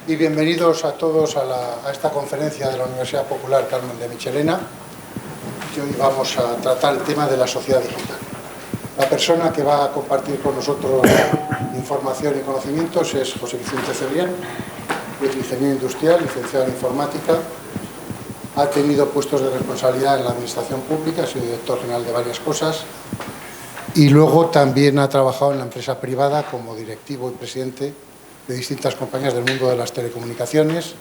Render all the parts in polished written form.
Y bienvenidos a todos a esta conferencia de la Universidad Popular Carmen de Michelena, que hoy vamos a tratar el tema de la sociedad digital. La persona que va a compartir con nosotros información y conocimientos es José Vicente Cebrián, es ingeniero industrial, licenciado en informática, ha tenido puestos de responsabilidad en la administración pública, ha sido director general de varias cosas y luego también ha trabajado en la empresa privada como directivo y presidente de distintas compañías del mundo de las telecomunicaciones,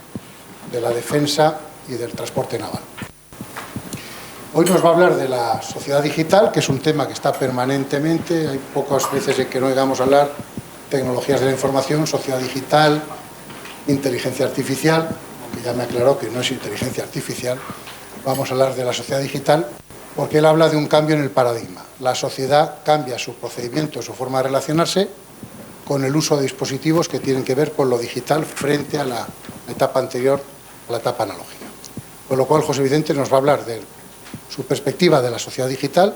de la defensa y del transporte naval. Hoy nos va a hablar de la sociedad digital, que es un tema que está permanentemente, hay pocas veces en que no oigamos hablar tecnologías de la información, sociedad digital, inteligencia artificial, aunque ya me aclaró que no es inteligencia artificial. Vamos a hablar de la sociedad digital porque él habla de un cambio en el paradigma. La sociedad cambia su procedimiento, su forma de relacionarse con el uso de dispositivos que tienen que ver con lo digital frente a la etapa anterior, a la etapa analógica. Con lo cual, José Vicente nos va a hablar de su perspectiva de la sociedad digital,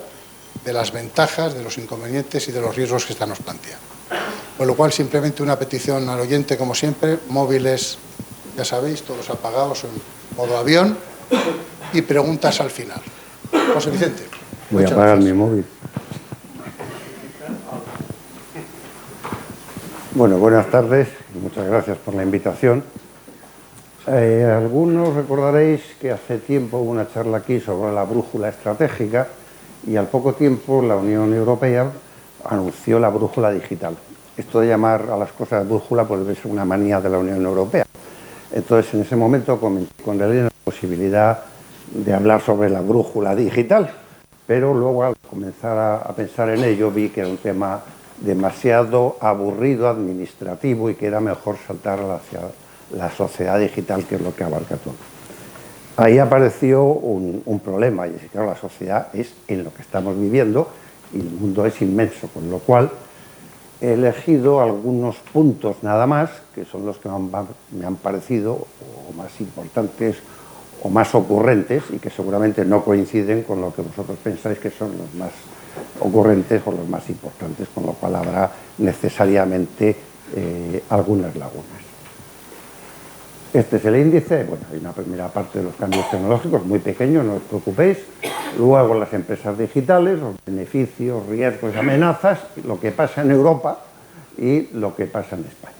de las ventajas, de los inconvenientes y de los riesgos que esta nos plantea. Con lo cual, simplemente una petición al oyente, como siempre, móviles, ya sabéis, todos apagados en modo avión y preguntas al final. José Vicente. Voy a apagar mi móvil. Bueno, buenas tardes y muchas gracias por la invitación. Algunos recordaréis que hace tiempo hubo una charla aquí sobre la brújula estratégica y al poco tiempo la Unión Europea anunció la brújula digital. Esto de llamar a las cosas brújula pues debe ser una manía de la Unión Europea. Entonces, en ese momento comenté con Elena la posibilidad de hablar sobre la brújula digital, pero luego al comenzar a pensar en ello vi que era un tema demasiado aburrido, administrativo y que era mejor saltar hacia la sociedad digital, que es lo que abarca todo. Ahí apareció un problema, y es que claro, la sociedad es en lo que estamos viviendo y el mundo es inmenso, con lo cual he elegido algunos puntos nada más, que son los que me han parecido o más importantes o más ocurrentes y que seguramente no coinciden con lo que vosotros pensáis que son los más ocurrentes o los más importantes, con lo cual habrá necesariamente algunas lagunas. Este es el índice. Bueno, hay una primera parte de los cambios tecnológicos, muy pequeño, no os preocupéis. Luego las empresas digitales, los beneficios, riesgos y amenazas, lo que pasa en Europa y lo que pasa en España.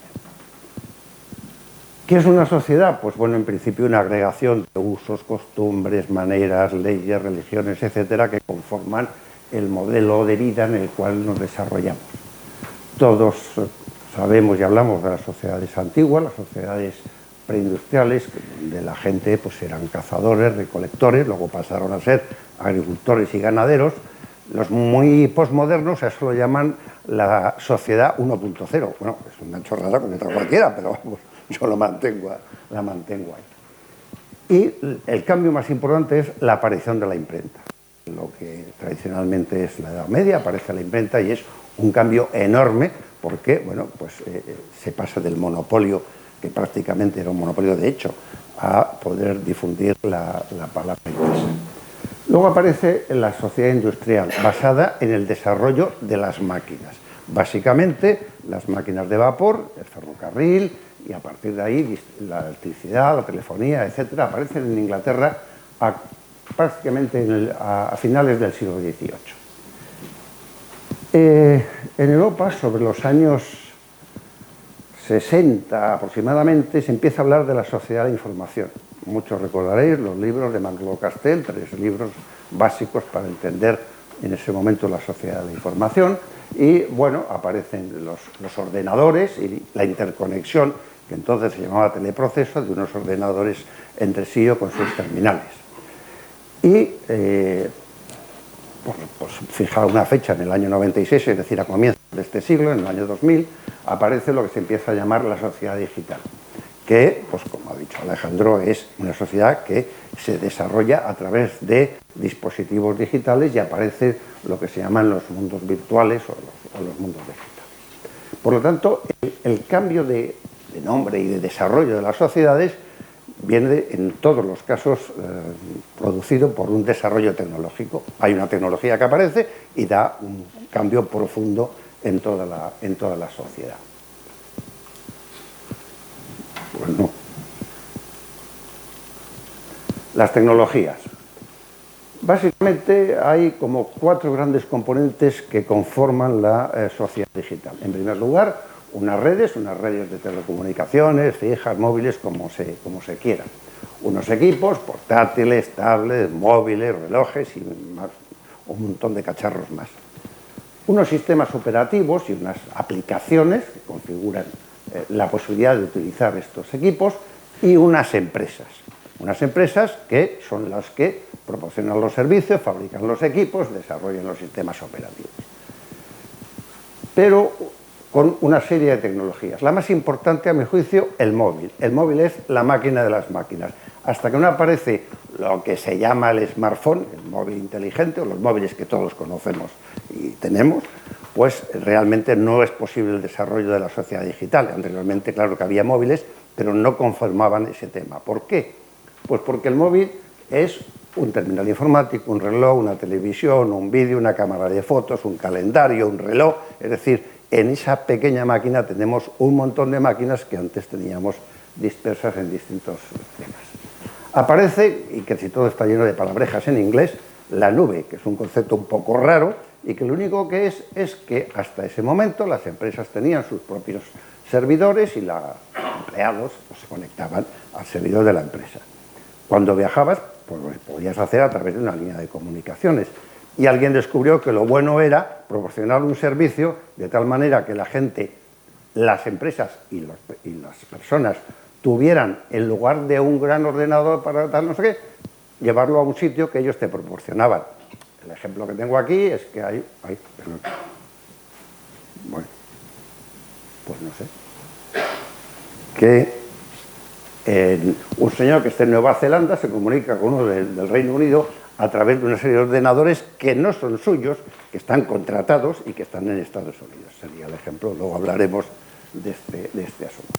¿Qué es una sociedad? Pues bueno, en principio una agregación de usos, costumbres, maneras, leyes, religiones, etcétera, que conforman el modelo de vida en el cual nos desarrollamos. Todos sabemos y hablamos de las sociedades antiguas, las sociedades preindustriales, donde la gente pues eran cazadores, recolectores, luego pasaron a ser agricultores y ganaderos. Los muy posmodernos a eso lo llaman la sociedad 1.0. Bueno, es una chorrada con otra cualquiera, pero vamos, yo la mantengo ahí. Y el cambio más importante es la aparición de la imprenta. Lo que tradicionalmente es la Edad Media, aparece la imprenta y es un cambio enorme porque, bueno, pues se pasa del monopolio, que prácticamente era un monopolio de hecho, a poder difundir la palabra impresa. Luego aparece la sociedad industrial, basada en el desarrollo de las máquinas. Básicamente, las máquinas de vapor, el ferrocarril, y a partir de ahí la electricidad, la telefonía, etcétera, aparecen en Inglaterra prácticamente a finales del siglo XVIII. En Europa, sobre los años 60 aproximadamente, se empieza a hablar de la sociedad de información. Muchos recordaréis los libros de Manglot-Castell, 3 libros básicos para entender en ese momento la sociedad de la información. Y bueno, aparecen los ordenadores y la interconexión, que entonces se llamaba teleproceso, de unos ordenadores entre sí o con sus terminales. Y pues fijar una fecha en el año 96, es decir, a comienzos de este siglo, en el año 2000, aparece lo que se empieza a llamar la sociedad digital, que, pues como ha dicho Alejandro, es una sociedad que se desarrolla a través de dispositivos digitales y aparece lo que se llaman los mundos virtuales o los mundos digitales. Por lo tanto, el cambio de nombre y de desarrollo de las sociedades viene en todos los casos producido por un desarrollo tecnológico. Hay una tecnología que aparece y da un cambio profundo en toda la sociedad. Pues no. Las tecnologías. Básicamente hay como 4 grandes componentes que conforman la sociedad digital. En primer lugar, unas redes de telecomunicaciones, fijas, móviles, como se quiera. Unos equipos, portátiles, tablets, móviles, relojes y más, un montón de cacharros más. Unos sistemas operativos y unas aplicaciones que configuran la posibilidad de utilizar estos equipos y unas empresas. Unas empresas que son las que proporcionan los servicios, fabrican los equipos, desarrollan los sistemas operativos. Pero con una serie de tecnologías. La más importante, a mi juicio, el móvil. El móvil es la máquina de las máquinas. Hasta que no aparece lo que se llama el smartphone, el móvil inteligente, o los móviles que todos conocemos y tenemos, pues realmente no es posible el desarrollo de la sociedad digital. Anteriormente, claro que había móviles, pero no conformaban ese tema. ¿Por qué? Pues porque el móvil es un terminal informático, un reloj, una televisión, un vídeo, una cámara de fotos, un calendario, un reloj. Es decir, en esa pequeña máquina tenemos un montón de máquinas que antes teníamos dispersas en distintos temas. Aparece, y que si todo está lleno de palabrejas en inglés, la nube, que es un concepto un poco raro y que lo único que es que hasta ese momento las empresas tenían sus propios servidores y los empleados pues, se conectaban al servidor de la empresa. Cuando viajabas, pues lo podías hacer a través de una línea de comunicaciones. Y alguien descubrió que lo bueno era proporcionar un servicio de tal manera que la gente, las empresas y las personas tuvieran, en lugar de un gran ordenador para tal no sé qué, llevarlo a un sitio que ellos te proporcionaban. El ejemplo que tengo aquí es que bueno, pues no sé. Que un señor que esté en Nueva Zelanda se comunica con uno del Reino Unido a través de una serie de ordenadores que no son suyos, que están contratados y que están en Estados Unidos. Sería el ejemplo, luego hablaremos de este asunto.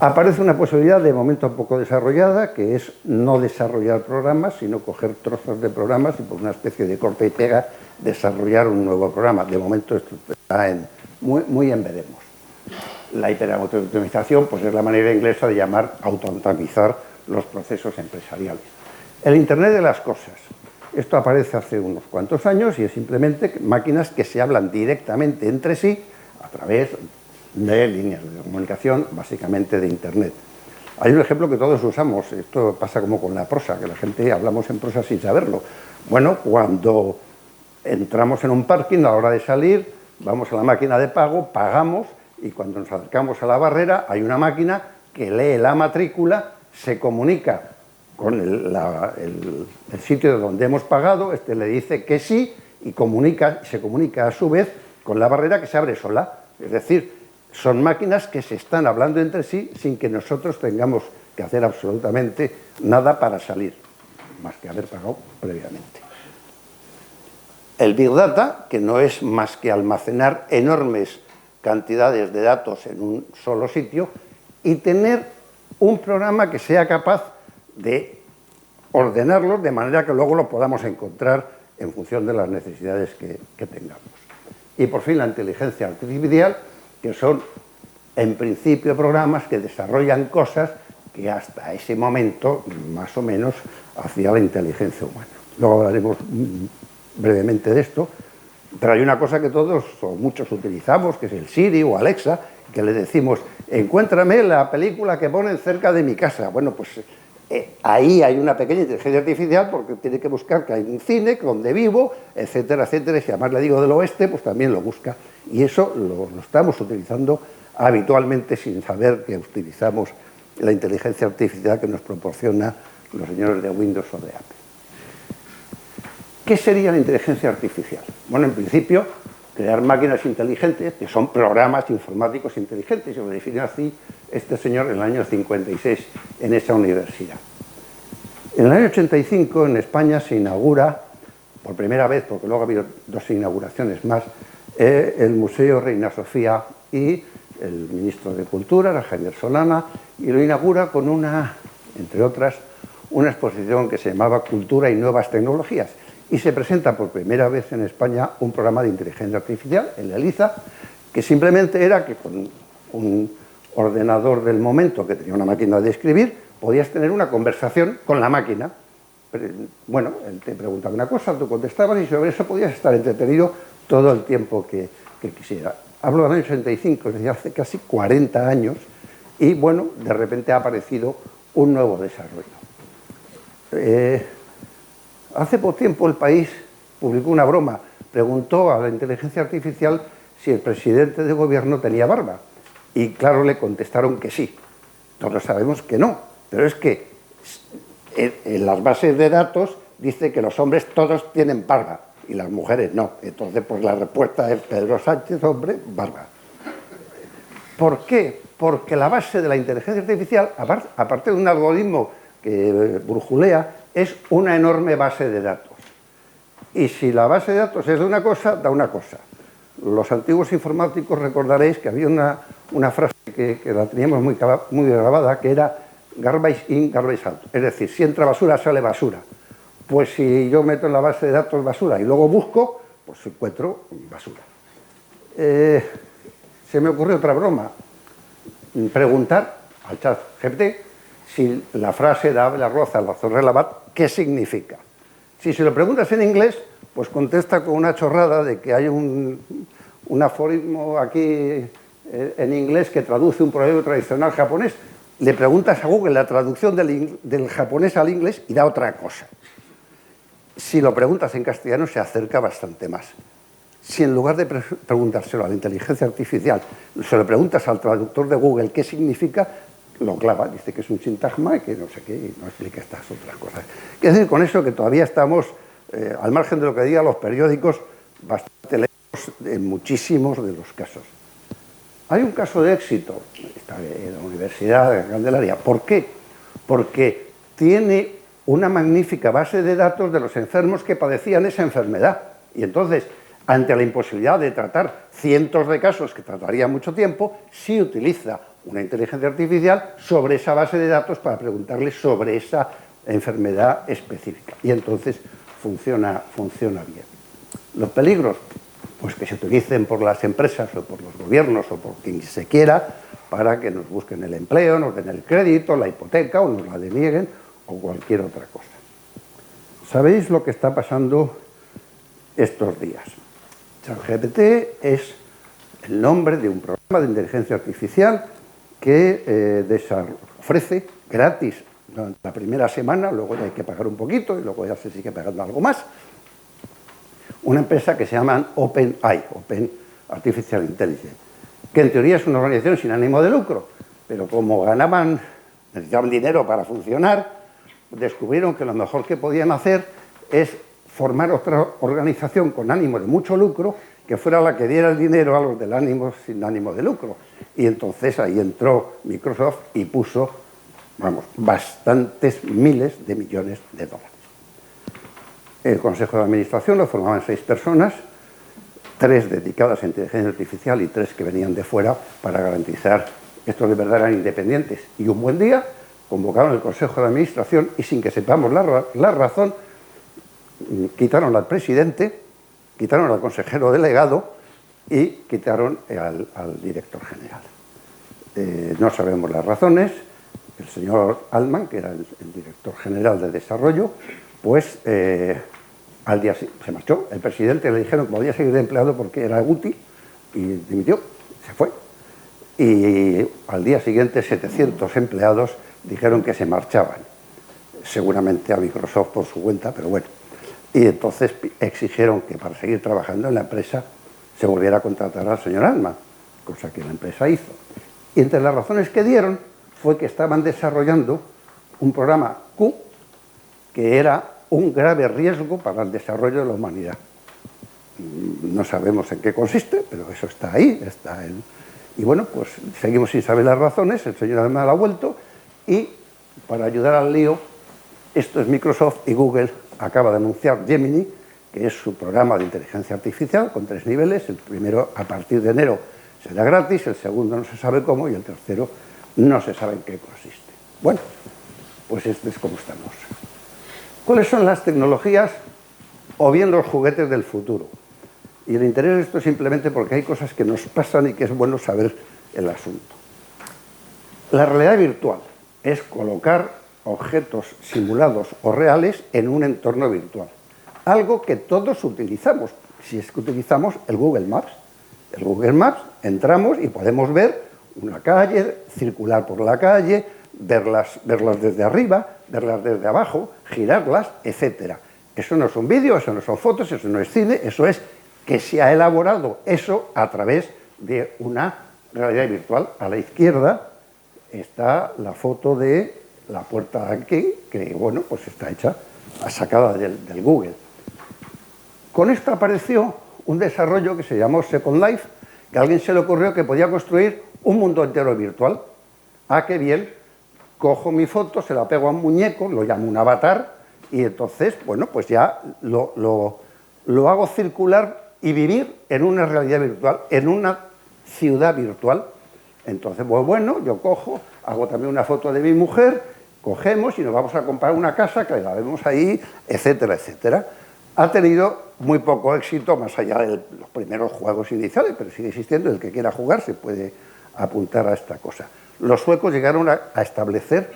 Aparece una posibilidad de momento un poco desarrollada, que es no desarrollar programas, sino coger trozos de programas y por una especie de corta y pega desarrollar un nuevo programa. De momento esto está muy en veremos. La hiperautomatización pues es la manera inglesa de llamar automatizar los procesos empresariales. El Internet de las cosas. Esto aparece hace unos cuantos años y es simplemente máquinas que se hablan directamente entre sí a través de líneas de comunicación, básicamente de Internet. Hay un ejemplo que todos usamos, esto pasa como con la prosa, que la gente hablamos en prosa sin saberlo. Bueno, cuando entramos en un parking, a la hora de salir, vamos a la máquina de pago, pagamos y cuando nos acercamos a la barrera hay una máquina que lee la matrícula, se comunica con el sitio de donde hemos pagado, este le dice que sí y se comunica a su vez con la barrera que se abre sola. Es decir, son máquinas que se están hablando entre sí sin que nosotros tengamos que hacer absolutamente nada para salir, más que haber pagado previamente. El Big Data, que no es más que almacenar enormes cantidades de datos en un solo sitio y tener un programa que sea capaz de ordenarlos de manera que luego lo podamos encontrar en función de las necesidades que tengamos. Y por fin la inteligencia artificial, que son en principio programas que desarrollan cosas que hasta ese momento más o menos hacía la inteligencia humana. Luego hablaremos brevemente de esto, pero hay una cosa que todos o muchos utilizamos, que es el Siri o Alexa, que le decimos, encuéntrame la película que ponen cerca de mi casa. Bueno, pues ahí hay una pequeña inteligencia artificial porque tiene que buscar que hay un cine donde vivo, etcétera, etcétera, y si además le digo del oeste, pues también lo busca. Y eso lo estamos utilizando habitualmente sin saber que utilizamos la inteligencia artificial que nos proporciona los señores de Windows o de Apple. ¿Qué sería la inteligencia artificial? Bueno, en principio, crear máquinas inteligentes, que son programas informáticos inteligentes, y lo definió así este señor en el año 56 en esa universidad. En el año 85 en España se inaugura, por primera vez, porque luego ha habido 2 inauguraciones más, el Museo Reina Sofía y el ministro de Cultura, era Javier Solana, y lo inaugura con entre otras, una exposición que se llamaba Cultura y Nuevas Tecnologías. Y se presenta por primera vez en España un programa de inteligencia artificial, el ELIZA, que simplemente era que con ordenador del momento, que tenía una máquina de escribir, podías tener una conversación con la máquina. Bueno, él te preguntaba una cosa, tú contestabas y sobre eso podías estar entretenido todo el tiempo que quisiera. Hablo del año 85, es decir, hace casi 40 años, y bueno, de repente ha aparecido un nuevo desarrollo. Hace poco tiempo El País publicó una broma, preguntó a la inteligencia artificial si el presidente de gobierno tenía barba, y claro, le contestaron que sí. Todos sabemos que no, pero es que en las bases de datos dice que los hombres todos tienen barba y las mujeres no. Entonces, pues la respuesta es Pedro Sánchez, hombre, barba. ¿Por qué? Porque la base de la inteligencia artificial, aparte de un algoritmo que brujulea, es una enorme base de datos. Y si la base de datos es de una cosa, da una cosa. Los antiguos informáticos recordaréis que había una frase que la teníamos muy grabada, que era garbage in, garbage out. Es decir, si entra basura, sale basura. Pues si yo meto en la base de datos basura y luego busco, pues encuentro basura. Se me ocurrió otra broma. Preguntar al chat GPT si la frase de ave la roza, la zorra la bat, ¿qué significa? Si se lo preguntas en inglés, pues contesta con una chorrada de que hay un aforismo aquí en inglés que traduce un proverbio tradicional japonés. Le preguntas a Google la traducción del japonés al inglés y da otra cosa. Si lo preguntas en castellano se acerca bastante más. Si en lugar de preguntárselo a la inteligencia artificial, se lo preguntas al traductor de Google qué significa, lo clava, dice que es un sintagma y que no sé qué, y no explica estas otras cosas. Quiero decir con eso que todavía estamos, al margen de lo que digan los periódicos, bastante lejos en muchísimos de los casos. Hay un caso de éxito, está en la Universidad de Candelaria. ¿Por qué? Porque tiene una magnífica base de datos de los enfermos que padecían esa enfermedad. Y entonces, ante la imposibilidad de tratar cientos de casos que trataría mucho tiempo, sí utiliza una inteligencia artificial sobre esa base de datos para preguntarle sobre esa enfermedad específica. Y entonces funciona bien. Los peligros, pues que se utilicen por las empresas o por los gobiernos o por quien se quiera para que nos busquen el empleo, nos den el crédito, la hipoteca o nos la denieguen o cualquier otra cosa. ¿Sabéis lo que está pasando estos días? ChatGPT es el nombre de un programa de inteligencia artificial que ofrece gratis durante la primera semana, luego ya hay que pagar un poquito y luego ya se sigue pagando algo más, una empresa que se llama OpenAI, Open Artificial Intelligence, que en teoría es una organización sin ánimo de lucro, pero como necesitaban dinero para funcionar, descubrieron que lo mejor que podían hacer es formar otra organización con ánimo de mucho lucro que fuera la que diera el dinero a los del ánimo sin ánimo de lucro. Y entonces ahí entró Microsoft y puso, bastantes miles de millones de dólares. El Consejo de Administración lo formaban 6 personas, 3 dedicadas a inteligencia artificial y 3 que venían de fuera para garantizar que estos de verdad eran independientes. Y un buen día convocaron el Consejo de Administración y sin que sepamos la razón, quitaron al presidente, quitaron al consejero delegado y quitaron al director general. No sabemos las razones. El señor Altman, que era el director general de desarrollo, pues al día siguiente se marchó. El presidente le dijeron que podía seguir de empleado porque era útil y dimitió, se fue. Y al día siguiente 700 empleados dijeron que se marchaban, seguramente a Microsoft por su cuenta, pero bueno. Y entonces exigieron que para seguir trabajando en la empresa se volviera a contratar al señor Altman, cosa que la empresa hizo. Y entre las razones que dieron fue que estaban desarrollando un programa Q que era un grave riesgo para el desarrollo de la humanidad. No sabemos en qué consiste, pero eso está ahí, Y bueno, pues seguimos sin saber las razones, el señor Altman ha vuelto y para ayudar al lío, esto es Microsoft y Google acaba de anunciar Gemini, que es su programa de inteligencia artificial con 3 niveles. El primero, a partir de enero, será gratis, el segundo no se sabe cómo y el tercero no se sabe en qué consiste. Bueno, pues esto es como estamos. ¿Cuáles son las tecnologías o bien los juguetes del futuro? Y el interés de esto es simplemente porque hay cosas que nos pasan y que es bueno saber el asunto. La realidad virtual es colocar objetos simulados o reales en un entorno virtual. Algo que todos utilizamos, si es que utilizamos el Google Maps. El Google Maps entramos y podemos ver una calle, circular por la calle, verlas desde arriba, verlas desde abajo, girarlas, etc. Eso no es un vídeo, eso no son fotos, eso no es cine, eso es que se ha elaborado eso a través de una realidad virtual. A la izquierda está la foto de la puerta de aquí, que bueno, pues está hecha, sacada del Google. Con esto apareció un desarrollo que se llamó Second Life, que a alguien se le ocurrió que podía construir un mundo entero virtual. Ah, qué bien, cojo mi foto, se la pego a un muñeco, lo llamo un avatar, y entonces, bueno, pues ya lo hago circular y vivir en una realidad virtual, en una ciudad virtual. Entonces, pues bueno, yo cojo, hago también una foto de mi mujer, cogemos y nos vamos a comprar una casa, que la vemos ahí, etcétera, etcétera. Ha tenido muy poco éxito, más allá de los primeros juegos iniciales, pero sigue existiendo. El que quiera jugar se puede apuntar a esta cosa. Los suecos llegaron a establecer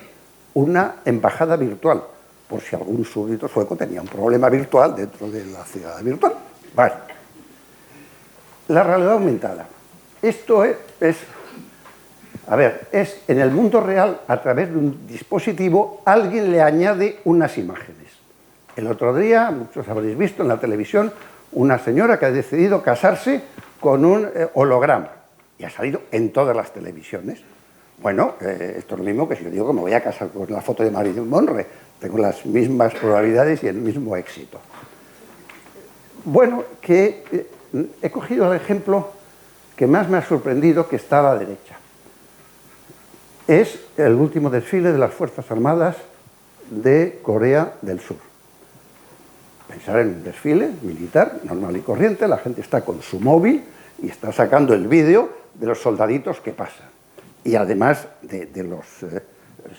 una embajada virtual, por si algún súbdito sueco tenía un problema virtual dentro de la ciudad virtual. Vale. La realidad aumentada. Esto es en el mundo real, a través de un dispositivo, alguien le añade unas imágenes. El otro día, muchos habréis visto en la televisión, una señora que ha decidido casarse con un holograma, y ha salido en todas las televisiones. Bueno, esto es lo mismo que si yo digo que me voy a casar con la foto de Marilyn Monroe. Tengo las mismas probabilidades y el mismo éxito. Bueno, que he cogido el ejemplo que más me ha sorprendido, que está a la derecha. Es el último desfile de las Fuerzas Armadas de Corea del Sur. Pensar en un desfile militar normal y corriente, la gente está con su móvil y está sacando el vídeo de los soldaditos que pasan. Y además de los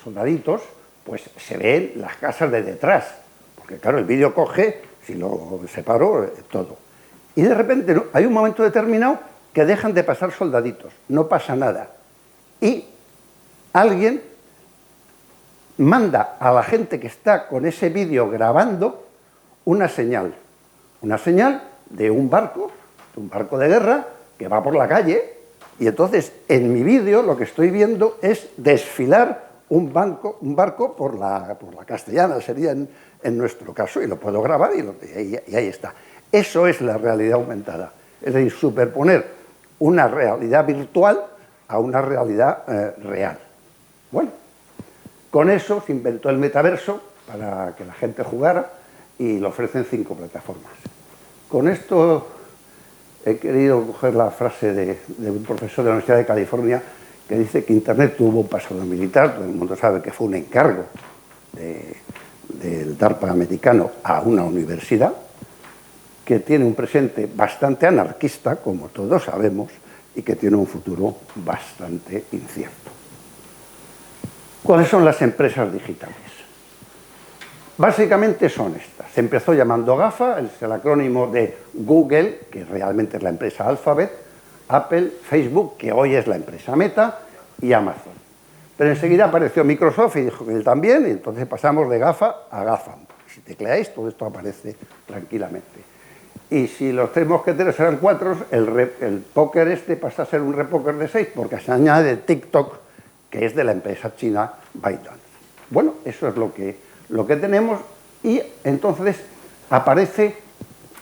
soldaditos, pues se ven las casas de detrás, porque claro, el vídeo coge, si lo separo, todo. Y de repente hay un momento determinado que dejan de pasar soldaditos, no pasa nada. Y alguien manda a la gente que está con ese vídeo grabando una señal de un barco de guerra que va por la calle, y entonces en mi vídeo lo que estoy viendo es desfilar un barco por la Castellana, sería en nuestro caso, y lo puedo grabar y ahí está. Eso es la realidad aumentada, es decir, superponer una realidad virtual a una realidad real. Bueno, con eso se inventó el metaverso para que la gente jugara, y lo ofrecen 5 plataformas. Con esto he querido coger la frase de un profesor de la Universidad de California que dice que Internet tuvo un pasado militar. Todo el mundo sabe que fue un encargo del DARPA americano a una universidad, que tiene un presente bastante anarquista, como todos sabemos, y que tiene un futuro bastante incierto. ¿Cuáles son las empresas digitales? Básicamente son estas. Se empezó llamando GAFA, es el acrónimo de Google, que realmente es la empresa Alphabet, Apple, Facebook, que hoy es la empresa Meta, y Amazon. Pero enseguida apareció Microsoft y dijo que él también, y entonces pasamos de GAFA a GAFAM. Si tecleáis, todo esto aparece tranquilamente. Y si los 3 mosqueteros eran 4, el póker este pasa a ser un repóker de 6, porque se añade TikTok, que es de la empresa china ByteDance. Bueno, eso es lo que tenemos, y entonces aparece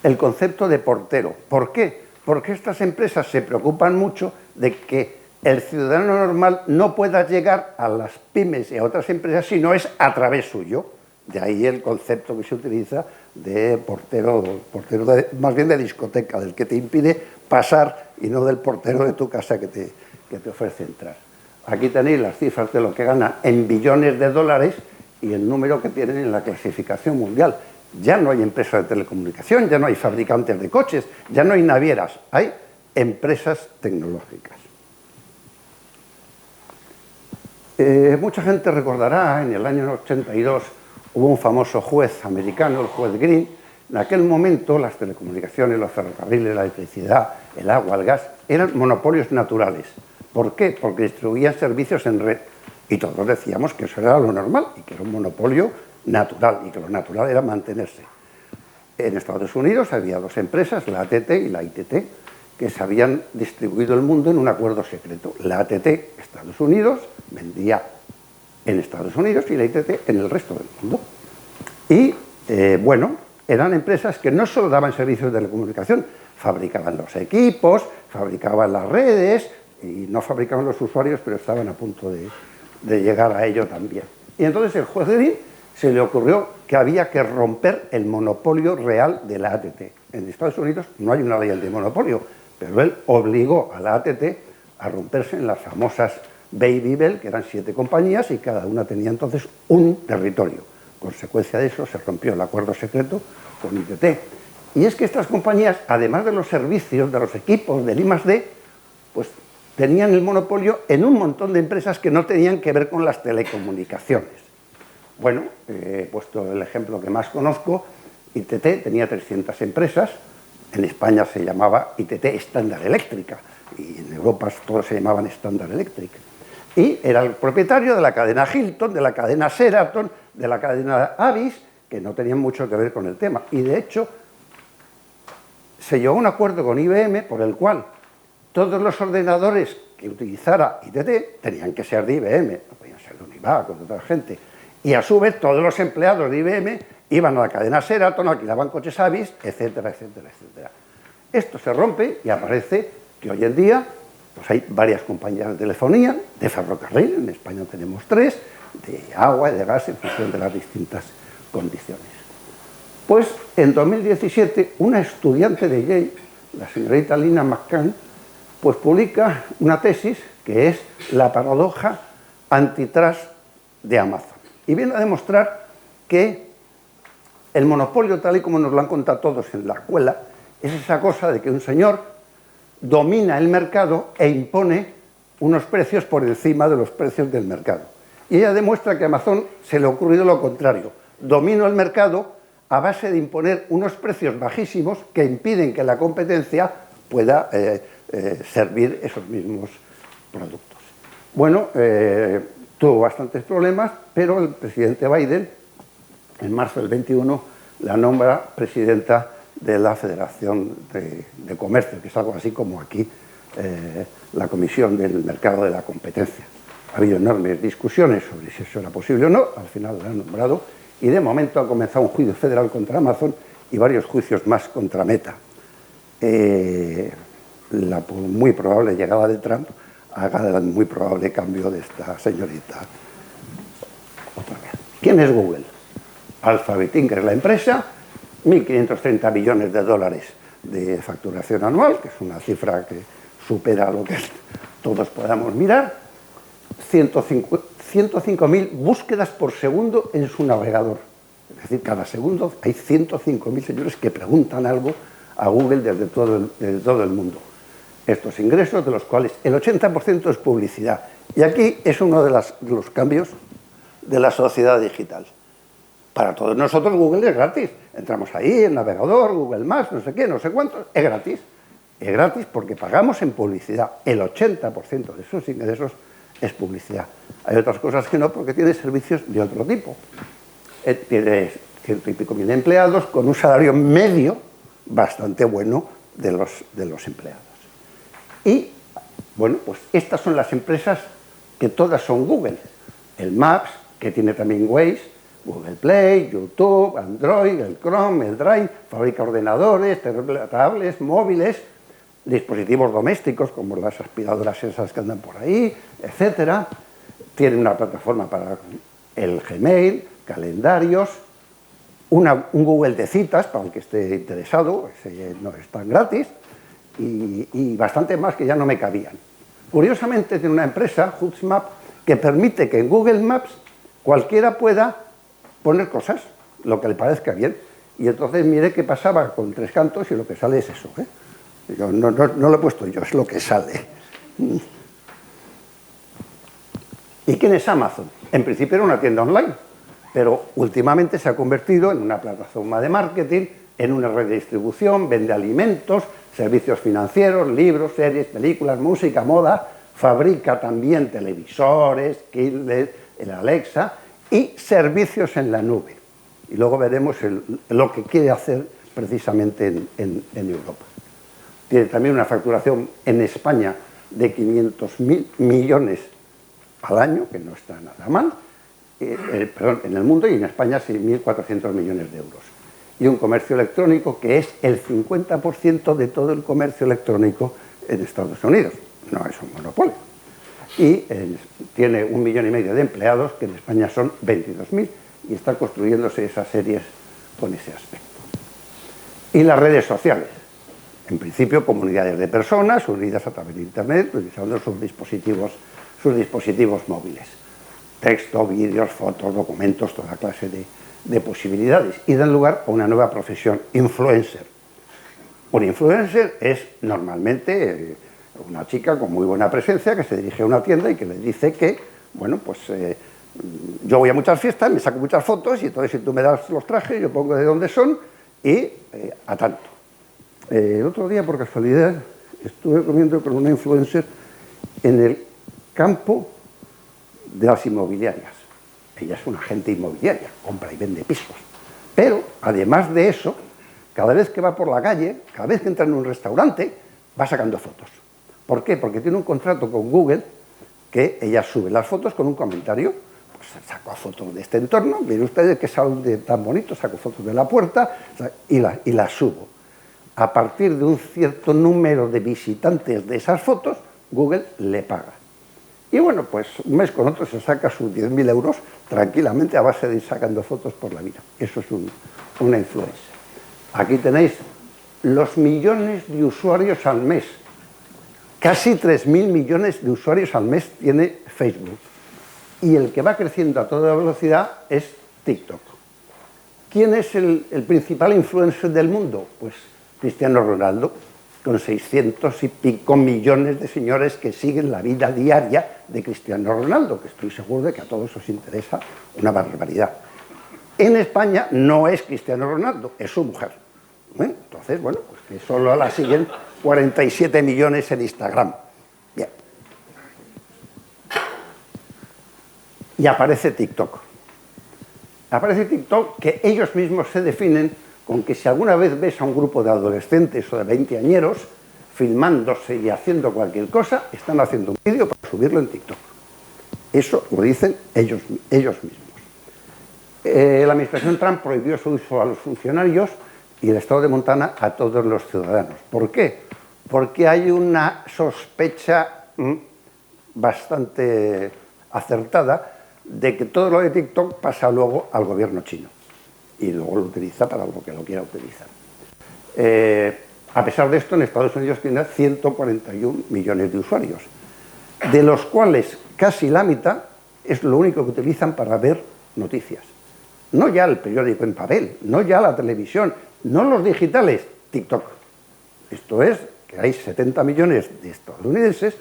el concepto de portero. ¿Por qué? Porque estas empresas se preocupan mucho de que el ciudadano normal no pueda llegar a las pymes y a otras empresas si no es a través suyo. De ahí el concepto que se utiliza de portero más bien de discoteca, del que te impide pasar, y no del portero de tu casa que te ofrece entrar. Aquí tenéis las cifras de lo que gana en billones de dólares y el número que tienen en la clasificación mundial. Ya no hay empresas de telecomunicación, ya no hay fabricantes de coches, ya no hay navieras, hay empresas tecnológicas. Mucha gente recordará, en el año 82 hubo un famoso juez americano, el juez Green. En aquel momento las telecomunicaciones, los ferrocarriles, la electricidad, el agua, el gas, eran monopolios naturales. ¿Por qué? Porque distribuían servicios en red. Y todos decíamos que eso era lo normal y que era un monopolio natural y que lo natural era mantenerse. En Estados Unidos había dos empresas, la AT&T y la ITT, que se habían distribuido el mundo en un acuerdo secreto. La AT&T, Estados Unidos, vendía en Estados Unidos y la ITT en el resto del mundo. Y, bueno, eran empresas que no solo daban servicios de telecomunicación, fabricaban los equipos, fabricaban las redes y no fabricaban los usuarios, pero estaban a punto de llegar a ello también. Y entonces el juez Levin se le ocurrió que había que romper el monopolio real de la AT&T. En Estados Unidos no hay una ley de monopolio, pero él obligó a la AT&T a romperse en las famosas Baby Bell, que eran 7 compañías y cada una tenía entonces un territorio. Consecuencia de eso se rompió el acuerdo secreto con ITT. Y es que estas compañías, además de los servicios, de los equipos, del I+D, pues tenían el monopolio en un montón de empresas que no tenían que ver con las telecomunicaciones. Bueno, puesto el ejemplo que más conozco, ITT tenía 300 empresas, en España se llamaba ITT Standard Eléctrica, y en Europa todos se llamaban Standard Electric. Y era el propietario de la cadena Hilton, de la cadena Sheraton, de la cadena Avis, que no tenían mucho que ver con el tema. Y de hecho, se llegó a un acuerdo con IBM por el cual todos los ordenadores que utilizara ITT tenían que ser de IBM, no podían ser de Univac o de otra gente. Y a su vez todos los empleados de IBM iban a la cadena Sheraton, alquilaban coches Avis, etcétera, etcétera, etcétera. Esto se rompe y aparece que hoy en día pues hay varias compañías de telefonía, de ferrocarril, en España tenemos 3, de agua y de gas en función de las distintas condiciones. Pues en 2017 una estudiante de Yale, la señorita Lina McCann, pues publica una tesis que es la paradoja antitrust de Amazon. Y viene a demostrar que el monopolio, tal y como nos lo han contado todos en la escuela, es esa cosa de que un señor domina el mercado e impone unos precios por encima de los precios del mercado. Y ella demuestra que a Amazon se le ha ocurrido lo contrario. Domino el mercado a base de imponer unos precios bajísimos que impiden que la competencia pueda servir esos mismos productos. Bueno, tuvo bastantes problemas, pero el presidente Biden, en marzo del 21, la nombra presidenta de la Federación de Comercio, que es algo así como aquí la Comisión del Mercado de la Competencia. Ha habido enormes discusiones sobre si eso era posible o no, al final la han nombrado, y de momento ha comenzado un juicio federal contra Amazon y varios juicios más contra Meta. La muy probable llegada de Trump haga el muy probable cambio de esta señorita. ¿Quién es Google? Alphabet Inc. es la empresa, 1.530 millones de dólares de facturación anual, que es una cifra que supera lo que todos podamos mirar, 105.000 búsquedas por segundo en su navegador. Es decir, cada segundo hay 105.000 señores que preguntan algo a Google desde todo el mundo. Estos ingresos, de los cuales el 80% es publicidad. Y aquí es uno de los cambios de la sociedad digital. Para todos nosotros Google es gratis. Entramos ahí, el navegador, Google Maps, no sé qué, no sé cuánto, es gratis. Es gratis porque pagamos en publicidad. El 80% de sus ingresos es publicidad. Hay otras cosas que no, porque tiene servicios de otro tipo. Tiene 100 y pico mil empleados con un salario medio bastante bueno de los empleados. Y, bueno, pues estas son las empresas que todas son Google. El Maps, que tiene también Waze, Google Play, YouTube, Android, el Chrome, el Drive, fabrica ordenadores, tablets, móviles, dispositivos domésticos como las aspiradoras esas que andan por ahí, etcétera. Tiene una plataforma para el Gmail, calendarios, un Google de citas para el que esté interesado, ese no es tan gratis, y bastante más que ya no me cabían. Curiosamente tiene una empresa, Hubsmap, que permite que en Google Maps cualquiera pueda poner cosas, lo que le parezca bien. Y entonces mire qué pasaba con Tres Cantos y lo que sale es eso. Yo no lo he puesto yo, es lo que sale. ¿Y quién es Amazon? En principio era una tienda online, pero últimamente se ha convertido en una plataforma de marketing, en una red de distribución, vende alimentos, servicios financieros, libros, series, películas, música, moda, fabrica también televisores, Kindle, el Alexa y servicios en la nube. Y luego veremos lo que quiere hacer precisamente en Europa. Tiene también una facturación en España de 500.000 millones al año, que no está nada mal, perdón, en el mundo, y en España 6.400 millones de euros. Y un comercio electrónico que es el 50% de todo el comercio electrónico en Estados Unidos. No es un monopolio. Y tiene 1,5 millones de empleados, que en España son 22.000, y está construyéndose esas series con ese aspecto. Y las redes sociales. En principio, comunidades de personas unidas a través de Internet, utilizando sus dispositivos móviles. Texto, vídeos, fotos, documentos, toda clase de posibilidades. Y dan lugar a una nueva profesión, influencer. Un influencer es normalmente una chica con muy buena presencia que se dirige a una tienda y que le dice que, bueno, pues yo voy a muchas fiestas, me saco muchas fotos y entonces si tú me das los trajes, yo pongo de dónde son y a tanto. El otro día, por casualidad, estuve comiendo con una influencer en el campo de las inmobiliarias. Ella es una agente inmobiliaria, compra y vende pisos. Pero, además de eso, cada vez que va por la calle, cada vez que entra en un restaurante, va sacando fotos. ¿Por qué? Porque tiene un contrato con Google que ella sube las fotos con un comentario. Pues saco fotos de este entorno, miren ustedes qué salón tan bonito, saco fotos de la puerta y las subo. A partir de un cierto número de visitantes de esas fotos, Google le paga. Y bueno, pues un mes con otro se saca sus 10.000 euros tranquilamente a base de ir sacando fotos por la vida. Eso es una influencia. Aquí tenéis los millones de usuarios al mes. Casi 3.000 millones de usuarios al mes tiene Facebook. Y el que va creciendo a toda velocidad es TikTok. ¿Quién es el principal influencer del mundo? Pues Cristiano Ronaldo, con 600 y pico millones de señores que siguen la vida diaria de Cristiano Ronaldo, que estoy seguro de que a todos os interesa una barbaridad. En España no es Cristiano Ronaldo, es su mujer. Entonces, bueno, pues que solo la siguen 47 millones en Instagram. Bien. Y aparece TikTok. Aparece TikTok, que ellos mismos se definen con que si alguna vez ves a un grupo de adolescentes o de veinteañeros filmándose y haciendo cualquier cosa, están haciendo un vídeo para subirlo en TikTok. Eso lo dicen ellos mismos. La administración Trump prohibió su uso a los funcionarios y el estado de Montana a todos los ciudadanos. ¿Por qué? Porque hay una sospecha bastante acertada de que todo lo de TikTok pasa luego al gobierno chino y luego lo utiliza para lo que lo quiera utilizar. A pesar de esto, en Estados Unidos tiene 141 millones de usuarios, de los cuales casi la mitad es lo único que utilizan para ver noticias. No ya el periódico en papel, no ya la televisión, no los digitales, TikTok. Esto es que hay 70 millones de estadounidenses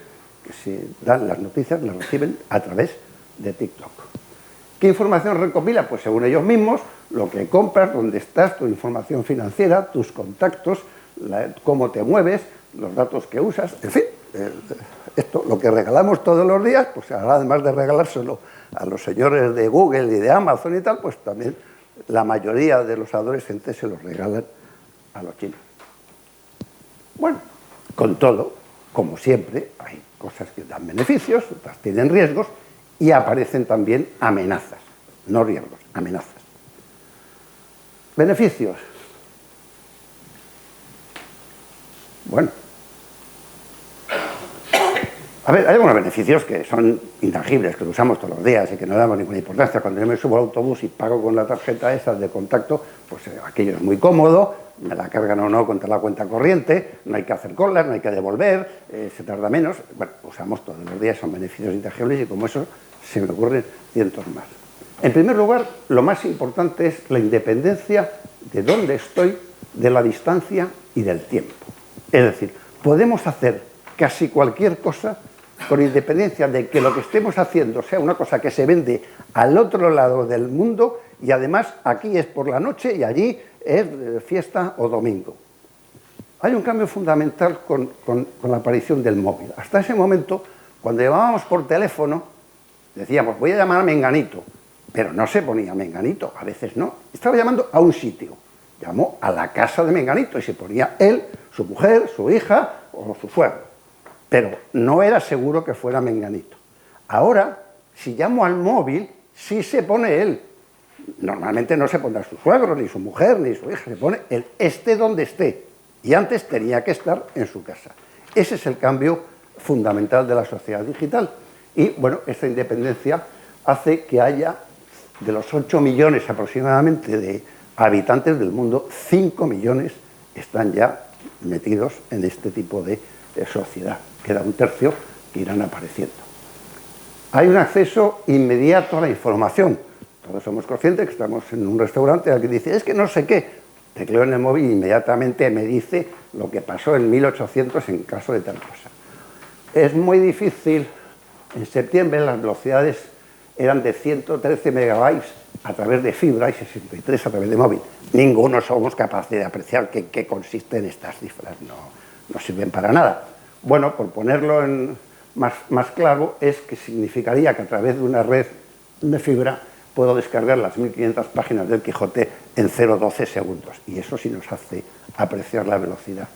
que si dan las noticias las reciben a través de TikTok. ¿Qué información recopila? Pues según ellos mismos, lo que compras, dónde estás, tu información financiera, tus contactos, cómo te mueves, los datos que usas, en fin, esto, lo que regalamos todos los días, pues ahora además de regalárselo a los señores de Google y de Amazon y tal, pues también la mayoría de los adolescentes se los regalan a los chinos. Bueno, con todo, como siempre, hay cosas que dan beneficios, otras tienen riesgos y aparecen también amenazas, no riesgos, amenazas. Beneficios. Bueno. A ver, hay algunos beneficios que son intangibles, que lo usamos todos los días y que no damos ninguna importancia. Cuando yo me subo al autobús y pago con la tarjeta esa de contacto, pues aquello es muy cómodo, me la cargan o no contra la cuenta corriente, no hay que hacer colas, no hay que devolver, se tarda menos. Bueno, usamos todos los días, son beneficios intangibles y como eso se me ocurren cientos más. En primer lugar, lo más importante es la independencia de dónde estoy, de la distancia y del tiempo. Es decir, podemos hacer casi cualquier cosa con independencia de que lo que estemos haciendo sea una cosa que se vende al otro lado del mundo y además aquí es por la noche y allí es fiesta o domingo. Hay un cambio fundamental con la aparición del móvil. Hasta ese momento, Cuando llamábamos por teléfono, decíamos, voy a llamar a Menganito, pero no se ponía Menganito, a veces no. Estaba llamando a un sitio, llamó a la casa de Menganito y se ponía él, su mujer, su hija o su suegro, pero no era seguro que fuera Menganito. Ahora, si llamo al móvil, sí se pone él. Normalmente no se pondrá su suegro, ni su mujer, ni su hija, se pone el esté donde esté. Y antes tenía que estar en su casa. Ese es el cambio fundamental de la sociedad digital. Y, bueno, esta independencia hace que haya, de los 8 millones aproximadamente de habitantes del mundo, 5 millones están ya metidos en este tipo de sociedad. Queda un tercio que irán apareciendo. Hay un acceso inmediato a la información. Todos somos conscientes que estamos en un restaurante y alguien dice, es que no sé qué. Tecleo en el móvil e inmediatamente me dice lo que pasó en 1800 en caso de tal cosa. Es muy difícil. En septiembre las velocidades eran de 113 megabytes a través de fibra y 63 a través de móvil. Ninguno somos capaces de apreciar qué consisten estas cifras. No sirven para nada. Bueno, por ponerlo más claro, es que significaría que a través de una red de fibra puedo descargar las 1500 páginas del Quijote en 0,12 segundos. Y eso sí nos hace apreciar la velocidad.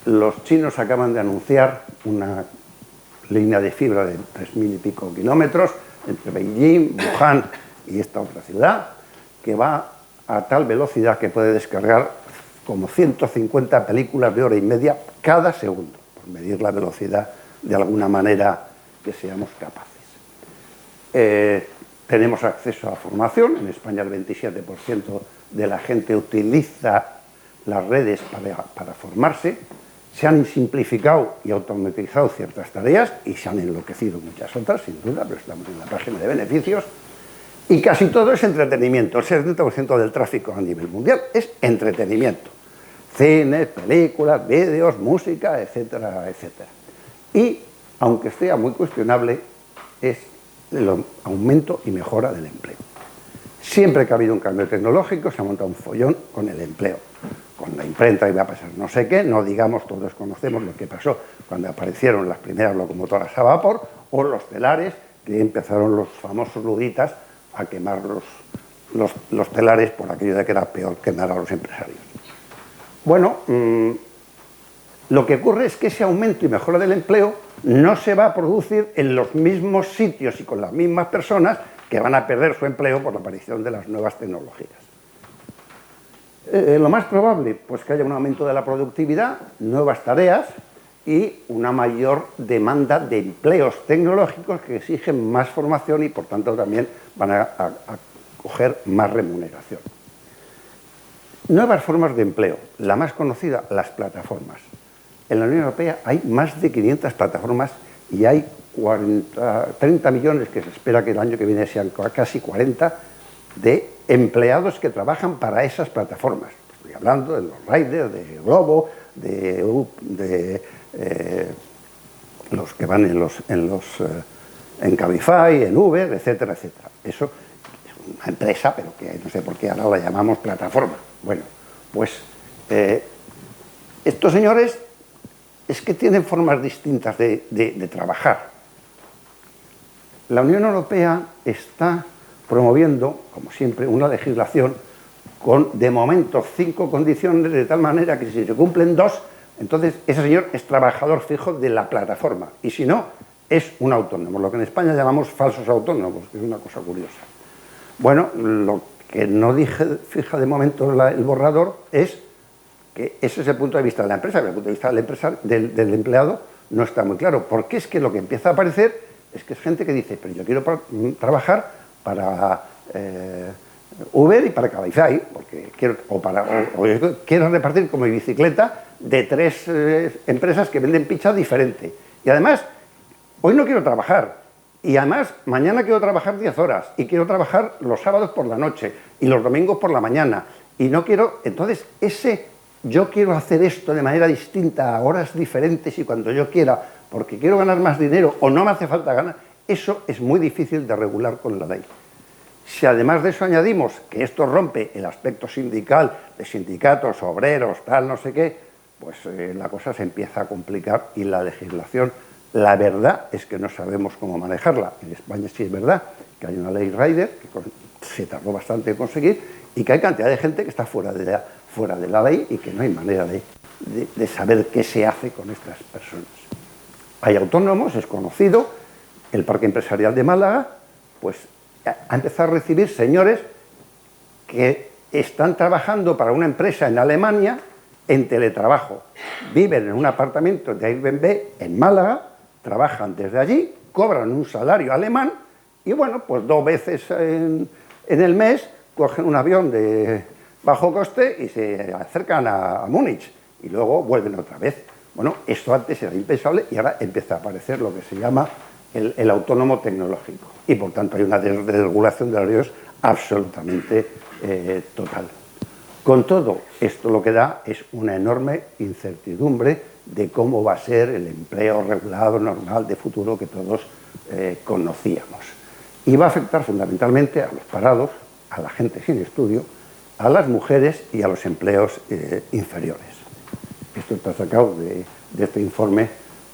Los chinos acaban de anunciar una línea de fibra de 3000 y pico kilómetros entre Beijing, Wuhan y esta otra ciudad, que va a tal velocidad que puede descargar como 150 películas de hora y media cada segundo, por medir la velocidad de alguna manera que seamos capaces. Tenemos acceso a formación. En España el 27% de la gente utiliza las redes para formarse. Se han simplificado y automatizado ciertas tareas y se han enloquecido muchas otras, sin duda, pero estamos en la página de beneficios. Y casi todo es entretenimiento. El 70% del tráfico a nivel mundial es entretenimiento. Cine, películas, vídeos, música, etcétera, etcétera. Y, aunque sea muy cuestionable, es el aumento y mejora del empleo. Siempre que ha habido un cambio tecnológico se ha montado un follón con el empleo. Con la imprenta iba a pasar no sé qué, no digamos, todos conocemos lo que pasó cuando aparecieron las primeras locomotoras a vapor o los telares, que empezaron los famosos luditas a quemar los telares por aquello de que era peor quemar a los empresarios. Bueno, lo que ocurre es que ese aumento y mejora del empleo no se va a producir en los mismos sitios y con las mismas personas que van a perder su empleo por la aparición de las nuevas tecnologías. Lo más probable, pues que haya un aumento de la productividad, nuevas tareas y una mayor demanda de empleos tecnológicos que exigen más formación y, por tanto, también van a coger más remuneración. Nuevas formas de empleo. La más conocida, las plataformas. En la Unión Europea hay más de 500 plataformas y hay 30 millones, que se espera que el año que viene sean casi 40, de empleados que trabajan para esas plataformas. Estoy hablando de los riders, de Globo, de los que van en Cabify, en Uber, etcétera, etcétera. Eso es una empresa, pero que no sé por qué ahora la llamamos plataforma. Bueno, pues estos señores es que tienen formas distintas de trabajar. La Unión Europea está promoviendo, como siempre, una legislación con, de momento, 5 condiciones, de tal manera que si se cumplen 2, entonces ese señor es trabajador fijo de la plataforma, y si no, es un autónomo, lo que en España llamamos falsos autónomos, que es una cosa curiosa. Bueno, lo que no fija de momento el borrador es que ese es el punto de vista de la empresa, pero el punto de vista del empleado no está muy claro, porque es que lo que empieza a aparecer es que es gente que dice, pero yo quiero trabajar para Uber y para Cabify, porque quiero repartir como mi bicicleta de 3 empresas que venden pizza diferente. Y además, hoy no quiero trabajar, y además mañana quiero trabajar 10 horas, y quiero trabajar los sábados por la noche, y los domingos por la mañana, y no quiero, entonces yo quiero hacer esto de manera distinta, a horas diferentes y cuando yo quiera, porque quiero ganar más dinero o no me hace falta ganar, eso es muy difícil de regular con la ley. Si además de eso añadimos que esto rompe el aspecto sindical, de sindicatos, obreros, tal, no sé qué, pues la cosa se empieza a complicar y la legislación La verdad es que no sabemos cómo manejarla. En España sí es verdad que hay una ley Rider que se tardó bastante en conseguir y que hay cantidad de gente que está fuera de la ley y que no hay manera de saber qué se hace con estas personas. Hay autónomos, es conocido, el Parque Empresarial de Málaga, pues ha empezado a recibir señores que están trabajando para una empresa en Alemania en teletrabajo. Viven en un apartamento de Airbnb en Málaga, trabajan desde allí, cobran un salario alemán y bueno, pues 2 veces en el mes cogen un avión de bajo coste y se acercan a Múnich y luego vuelven otra vez. Bueno, esto antes era impensable y ahora empieza a aparecer lo que se llama el autónomo tecnológico y por tanto hay una desregulación de horarios absolutamente total. Con todo, esto lo que da es una enorme incertidumbre de cómo va a ser el empleo regulado, normal, de futuro que todos conocíamos. Y va a afectar fundamentalmente a los parados, a la gente sin estudio, a las mujeres y a los empleos inferiores. Esto está sacado de este informe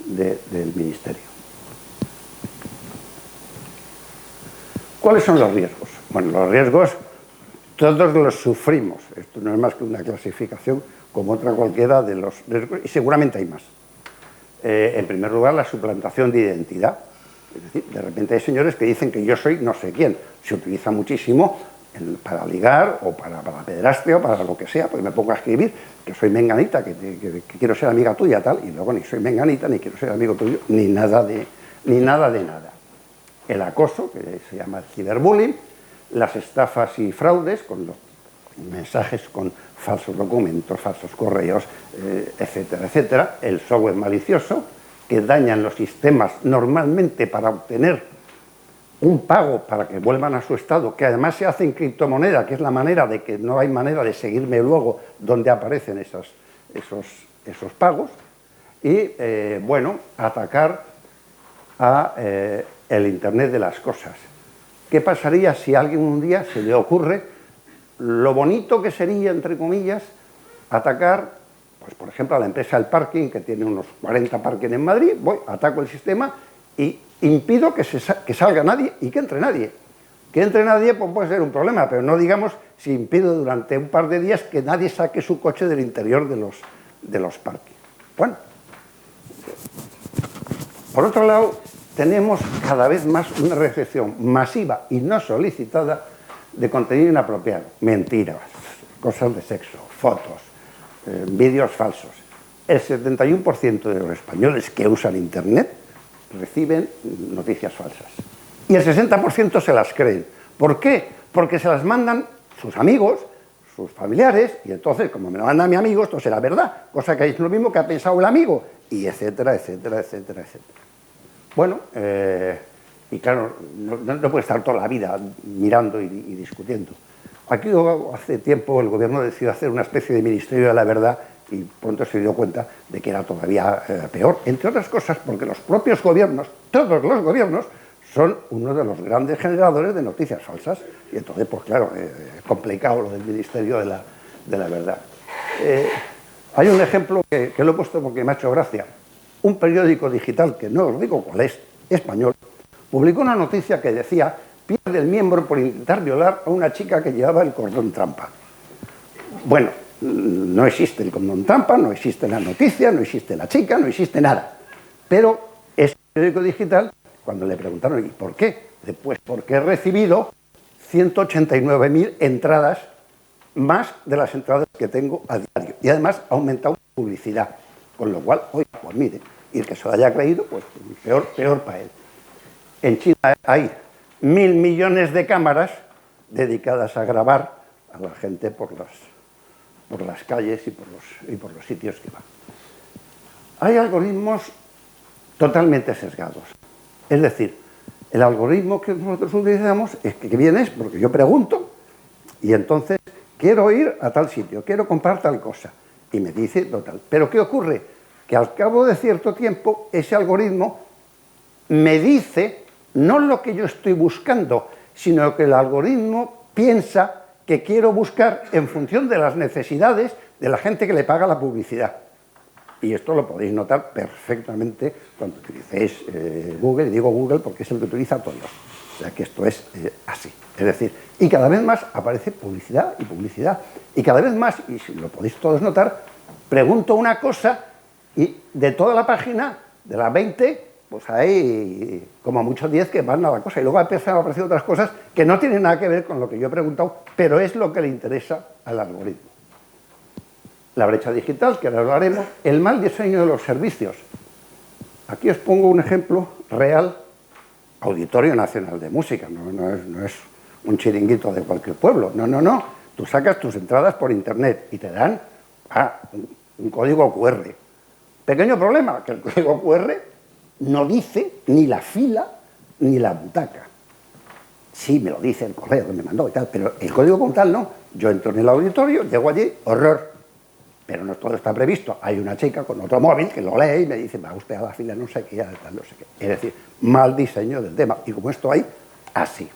del Ministerio. ¿Cuáles son los riesgos? Bueno, los riesgos todos los sufrimos. Esto no es más que una clasificación como otra cualquiera de los riesgos, y seguramente hay más. En primer lugar, la suplantación de identidad. Es decir, de repente hay señores que dicen que yo soy no sé quién. Se utiliza muchísimo para ligar o para pederastia o para lo que sea, pues me pongo a escribir que soy menganita, que quiero ser amiga tuya, tal, y luego ni soy menganita, ni quiero ser amigo tuyo, ni nada de nada. El acoso, que se llama el ciberbullying, las estafas y fraudes con los mensajes con falsos documentos, falsos correos, etcétera, etcétera. El software malicioso, que dañan los sistemas normalmente para obtener un pago para que vuelvan a su estado, que además se hace en criptomoneda, que es la manera de que no hay manera de seguirme luego donde aparecen esos pagos. Y, bueno, atacar a el Internet de las cosas. ¿Qué pasaría si a alguien un día se le ocurre lo bonito que sería, entre comillas, atacar, pues por ejemplo, a la empresa del parking, que tiene unos 40 parking en Madrid, ataco el sistema y impido que salga nadie y que entre nadie. Que entre nadie pues puede ser un problema, pero no digamos si impido durante un par de días que nadie saque su coche del interior de los parking. Bueno, por otro lado, tenemos cada vez más una recepción masiva y no solicitada de contenido inapropiado. Mentiras, cosas de sexo, fotos, vídeos falsos. El 71% de los españoles que usan Internet reciben noticias falsas. Y el 60% se las creen. ¿Por qué? Porque se las mandan sus amigos, sus familiares, y entonces, como me lo manda mi amigo, esto será verdad, cosa que es lo mismo que ha pensado el amigo, y etcétera, etcétera, etcétera, etcétera. Bueno, y claro, no puede estar toda la vida mirando y discutiendo. Aquí hace tiempo el gobierno decidió hacer una especie de ministerio de la verdad y pronto se dio cuenta de que era todavía peor, entre otras cosas porque los propios gobiernos, todos los gobiernos, son uno de los grandes generadores de noticias falsas. Y entonces, pues claro, es complicado lo del ministerio de la verdad. Hay un ejemplo que lo he puesto porque me ha hecho gracia. Un periódico digital, que no os digo cuál es, español, publicó una noticia que decía: pierde el miembro por intentar violar a una chica que llevaba el cordón trampa. Bueno, no existe el condón trampa, no existe la noticia, no existe la chica, no existe nada. Pero este periódico digital, cuando le preguntaron ¿y por qué? Pues porque he recibido 189.000 entradas más de las entradas que tengo a diario. Y además ha aumentado la publicidad. Con lo cual, oye, pues mire, y el que se lo haya creído, pues peor para él. En China hay 1.000 millones de cámaras dedicadas a grabar a la gente por las calles y por los sitios que van. Hay algoritmos totalmente sesgados. Es decir, el algoritmo que nosotros utilizamos es que vienes porque yo pregunto y entonces quiero ir a tal sitio, quiero comprar tal cosa. Y me dice total. Pero ¿qué ocurre? Que al cabo de cierto tiempo ese algoritmo me dice no lo que yo estoy buscando, sino que el algoritmo piensa que quiero buscar en función de las necesidades de la gente que le paga la publicidad. Y esto lo podéis notar perfectamente cuando utilicéis Google, y digo Google porque es el que utiliza todos. O sea que esto es así. Es decir, y cada vez más aparece publicidad y publicidad. Y cada vez más, y si lo podéis todos notar, pregunto una cosa y de toda la página, de las 20, pues hay como mucho 10 que van a la cosa. Y luego empiezan a aparecer otras cosas que no tienen nada que ver con lo que yo he preguntado, pero es lo que le interesa al algoritmo. La brecha digital, que ahora hablaremos, el mal diseño de los servicios. Aquí os pongo un ejemplo real, Auditorio Nacional de Música, no es un chiringuito de cualquier pueblo, no. Tú sacas tus entradas por internet y te dan un código QR. Pequeño problema, que el código QR no dice ni la fila ni la butaca. Sí, me lo dice el correo que me mandó y tal, pero el código como tal no. Yo entro en el auditorio, llego allí, horror. Pero no todo está previsto. Hay una chica con otro móvil que lo lee y me dice, va usted a la fila, no sé qué, tal, no sé qué. Es decir, mal diseño del tema. Y como esto hay, así.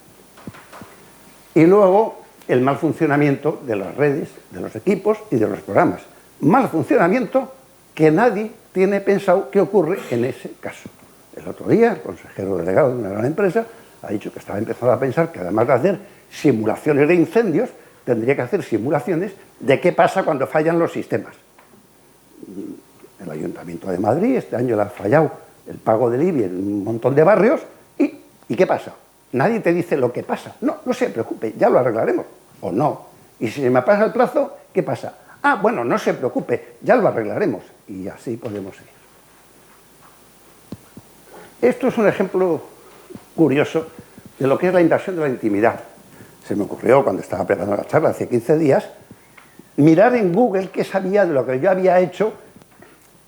Y luego, el mal funcionamiento de las redes, de los equipos y de los programas. Mal funcionamiento que nadie tiene pensado qué ocurre en ese caso. El otro día, el consejero delegado de una gran empresa ha dicho que estaba empezando a pensar que además de hacer simulaciones de incendios, tendría que hacer simulaciones de qué pasa cuando fallan los sistemas. El Ayuntamiento de Madrid este año le ha fallado el pago del IBI en un montón de barrios ¿y qué pasa? Nadie te dice lo que pasa. No se preocupe, ya lo arreglaremos. O no. Y si se me pasa el plazo, ¿qué pasa? Bueno, no se preocupe, ya lo arreglaremos. Y así podemos seguir. Esto es un ejemplo curioso de lo que es la invasión de la intimidad. Se me ocurrió cuando estaba preparando la charla hace 15 días, mirar en Google qué sabía de lo que yo había hecho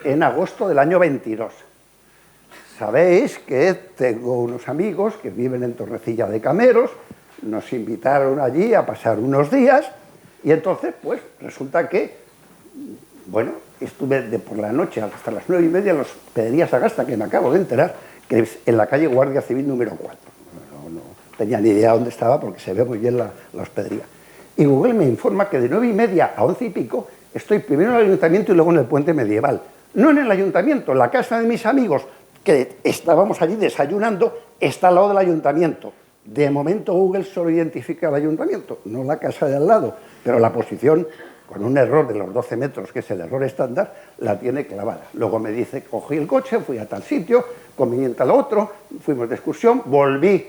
en agosto del año 22. Sabéis que tengo unos amigos que viven en Torrecilla de Cameros, nos invitaron allí a pasar unos días y entonces, pues, resulta que, bueno, estuve por la noche hasta las 9:30 en los Hospedería Sagasta, que me acabo de enterar, que es en la calle Guardia Civil número 4. No tenía ni idea dónde estaba porque se ve muy bien la hospedería. Y Google me informa que de 9:30 a 11 y pico estoy primero en el ayuntamiento y luego en el puente medieval. No en el ayuntamiento, en la casa de mis amigos, que estábamos allí desayunando, está al lado del ayuntamiento. De momento Google solo identifica el ayuntamiento, no la casa de al lado, pero la posición, con un error de los 12 metros, que es el error estándar, la tiene clavada. Luego me dice, cogí el coche, fui a tal sitio, conveniente al otro, fuimos de excursión, volví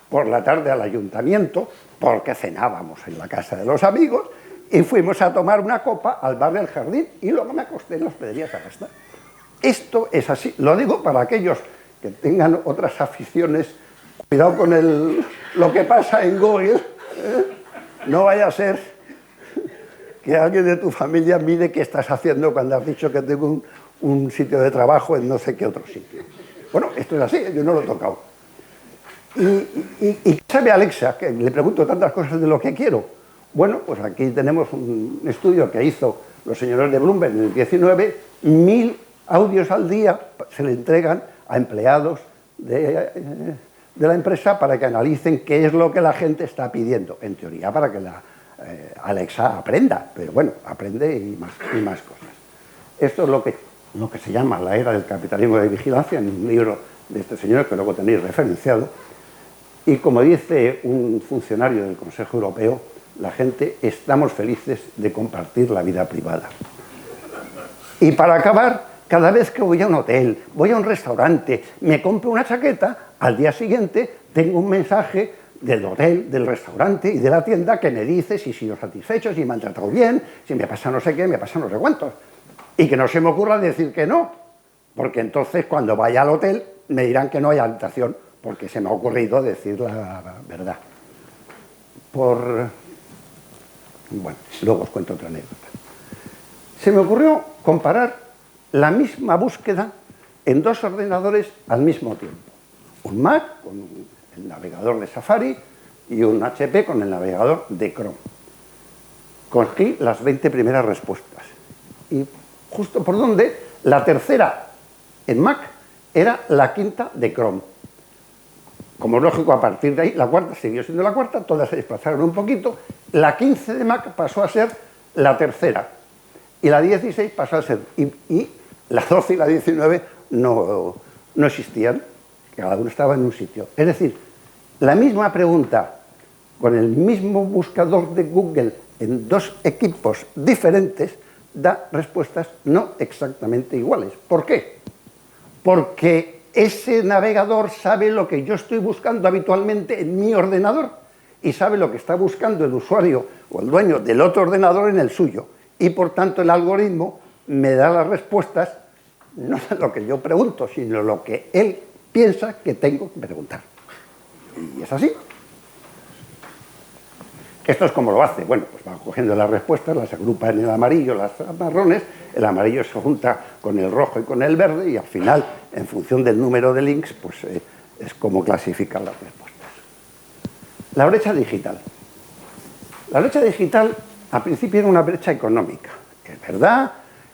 por la tarde al ayuntamiento, porque cenábamos en la casa de los amigos, y fuimos a tomar una copa al bar del Jardín, y luego me acosté en la Hospedería Sagasta. Esto es así, lo digo para aquellos que tengan otras aficiones. Cuidado con lo que pasa en Google, no vaya a ser que alguien de tu familia mire qué estás haciendo cuando has dicho que tengo un sitio de trabajo en no sé qué otro sitio. Bueno, esto es así, yo no lo he tocado. ¿Y qué sabe Alexa? Que le pregunto tantas cosas de lo que quiero. Bueno, pues aquí tenemos un estudio que hizo los señores de Bloomberg en el 19, 1000 audios al día se le entregan a empleados de la empresa para que analicen qué es lo que la gente está pidiendo, en teoría para que la Alexa aprenda, pero bueno, aprende y más cosas. Esto es lo que se llama la era del capitalismo de vigilancia, en un libro de este señor que luego tenéis referenciado, y como dice un funcionario del Consejo Europeo, la gente estamos felices de compartir la vida privada. Y para acabar, cada vez que voy a un hotel, voy a un restaurante, me compro una chaqueta, al día siguiente tengo un mensaje del hotel, del restaurante y de la tienda que me dice si he sido satisfecho, si me han tratado bien, si me pasa no sé qué, me pasa no sé cuántos. Y que no se me ocurra decir que no, porque entonces cuando vaya al hotel me dirán que no hay habitación, porque se me ha ocurrido decir la verdad. Bueno, luego os cuento otra anécdota. Se me ocurrió comparar la misma búsqueda en dos ordenadores al mismo tiempo. Un Mac con el navegador de Safari y un HP con el navegador de Chrome. Cogí las 20 primeras respuestas. Y justo por donde la tercera en Mac era la quinta de Chrome. Como es lógico, a partir de ahí, la cuarta siguió siendo la cuarta, todas se desplazaron un poquito. La 15 de Mac pasó a ser la tercera. Y la 16 pasó a ser... Y La 12 y la 19 no existían, cada uno estaba en un sitio. Es decir, la misma pregunta con el mismo buscador de Google en dos equipos diferentes da respuestas no exactamente iguales. ¿Por qué? Porque ese navegador sabe lo que yo estoy buscando habitualmente en mi ordenador y sabe lo que está buscando el usuario o el dueño del otro ordenador en el suyo. Y por tanto el algoritmo me da las respuestas no de lo que yo pregunto, sino lo que él piensa que tengo que preguntar. Y es así. Esto es como lo hace. Bueno, pues va cogiendo las respuestas, las agrupa en el amarillo, las marrones, el amarillo se junta con el rojo y con el verde y al final, en función del número de links, pues es como clasifican las respuestas. La brecha digital. La brecha digital, al principio, era una brecha económica. Es verdad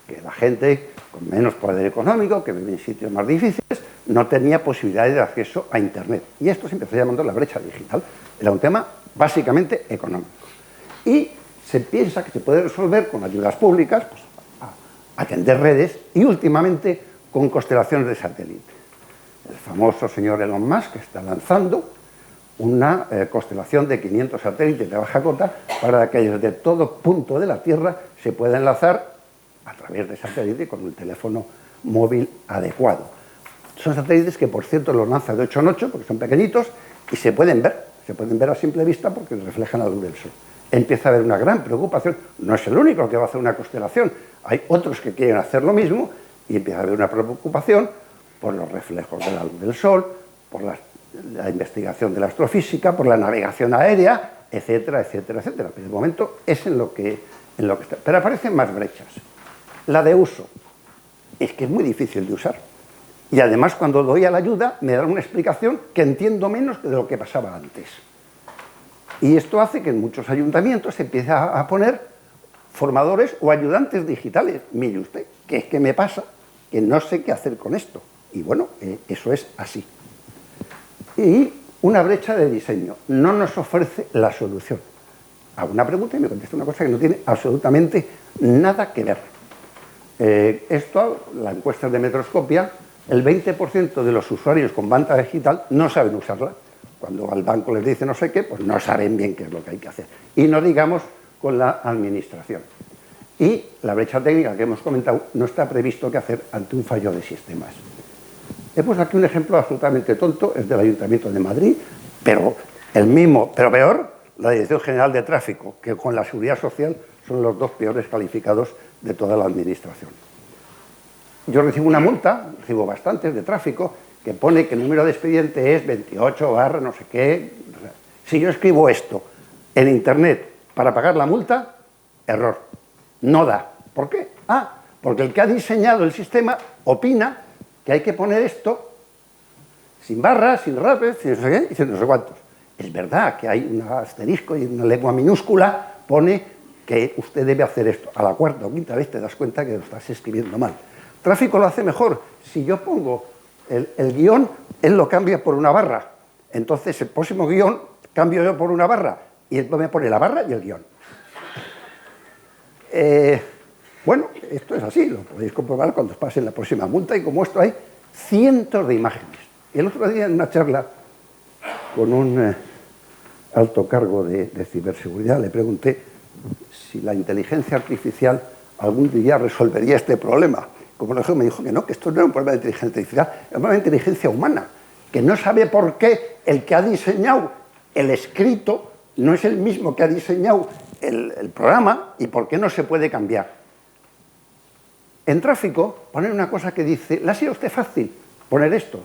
que la gente con menos poder económico, que vive en sitios más difíciles, no tenía posibilidades de acceso a Internet. Y esto se empezó llamando la brecha digital. Era un tema básicamente económico. Y se piensa que se puede resolver con ayudas públicas, pues, a atender redes y últimamente con constelaciones de satélite. El famoso señor Elon Musk está lanzando una constelación de 500 satélites de baja cota para que desde todo punto de la Tierra se pueda enlazar a través de satélite con un teléfono móvil adecuado. Son satélites que, por cierto, los lanza de 8 en 8 porque son pequeñitos y se pueden ver a simple vista porque reflejan la luz del sol. Empieza a haber una gran preocupación, no es el único que va a hacer una constelación, hay otros que quieren hacer lo mismo y empieza a haber una preocupación por los reflejos de la luz del sol, por la investigación de la astrofísica, por la navegación aérea, etcétera, etcétera, etcétera. Pero de momento es en lo que está. Pero aparecen más brechas. La de uso. Es que es muy difícil de usar. Y además, cuando doy a la ayuda, me dan una explicación que entiendo menos que de lo que pasaba antes. Y esto hace que en muchos ayuntamientos se empiece a poner formadores o ayudantes digitales. Mire usted, que es que me pasa que no sé qué hacer con esto. Y bueno, eso es así. Y una brecha de diseño. No nos ofrece la solución. Hago una pregunta y me contesta una cosa que no tiene absolutamente nada que ver. La encuesta de Metroscopia, el 20% de los usuarios con banda digital no saben usarla. Cuando al banco les dice no sé qué, pues no saben bien qué es lo que hay que hacer. Y no digamos con la administración. Y la brecha técnica que hemos comentado no está previsto qué hacer ante un fallo de sistemas. He puesto aquí un ejemplo absolutamente tonto, es del Ayuntamiento de Madrid, pero peor, la Dirección General de Tráfico, que con la Seguridad Social son los dos peores calificados de toda la administración. Yo recibo una multa, recibo bastantes de tráfico, que pone que el número de expediente es 28 / no sé qué. Si yo escribo esto en Internet para pagar la multa, error. No da. ¿Por qué? Porque el que ha diseñado el sistema opina que hay que poner esto sin barras, sin rapes, sin no sé qué y sin no sé cuántos. Es verdad que hay un asterisco y una lengua minúscula pone que usted debe hacer esto. A la cuarta o quinta vez te das cuenta que lo estás escribiendo mal. Tráfico lo hace mejor. Si yo pongo el guión, él lo cambia por una barra. Entonces, el próximo guión cambio yo por una barra y él me pone la barra y el guión. Bueno, esto es así, lo podéis comprobar cuando os pasen la próxima multa y como esto hay cientos de imágenes. El otro día en una charla con un alto cargo de ciberseguridad le pregunté si la inteligencia artificial algún día resolvería este problema. Como lo dijo, me dijo que no, que esto no era un problema de inteligencia artificial, era un problema de inteligencia humana, que no sabe por qué el que ha diseñado el escrito no es el mismo que ha diseñado el programa y por qué no se puede cambiar. En tráfico, poner una cosa que dice, ¿le ha sido a usted fácil poner esto?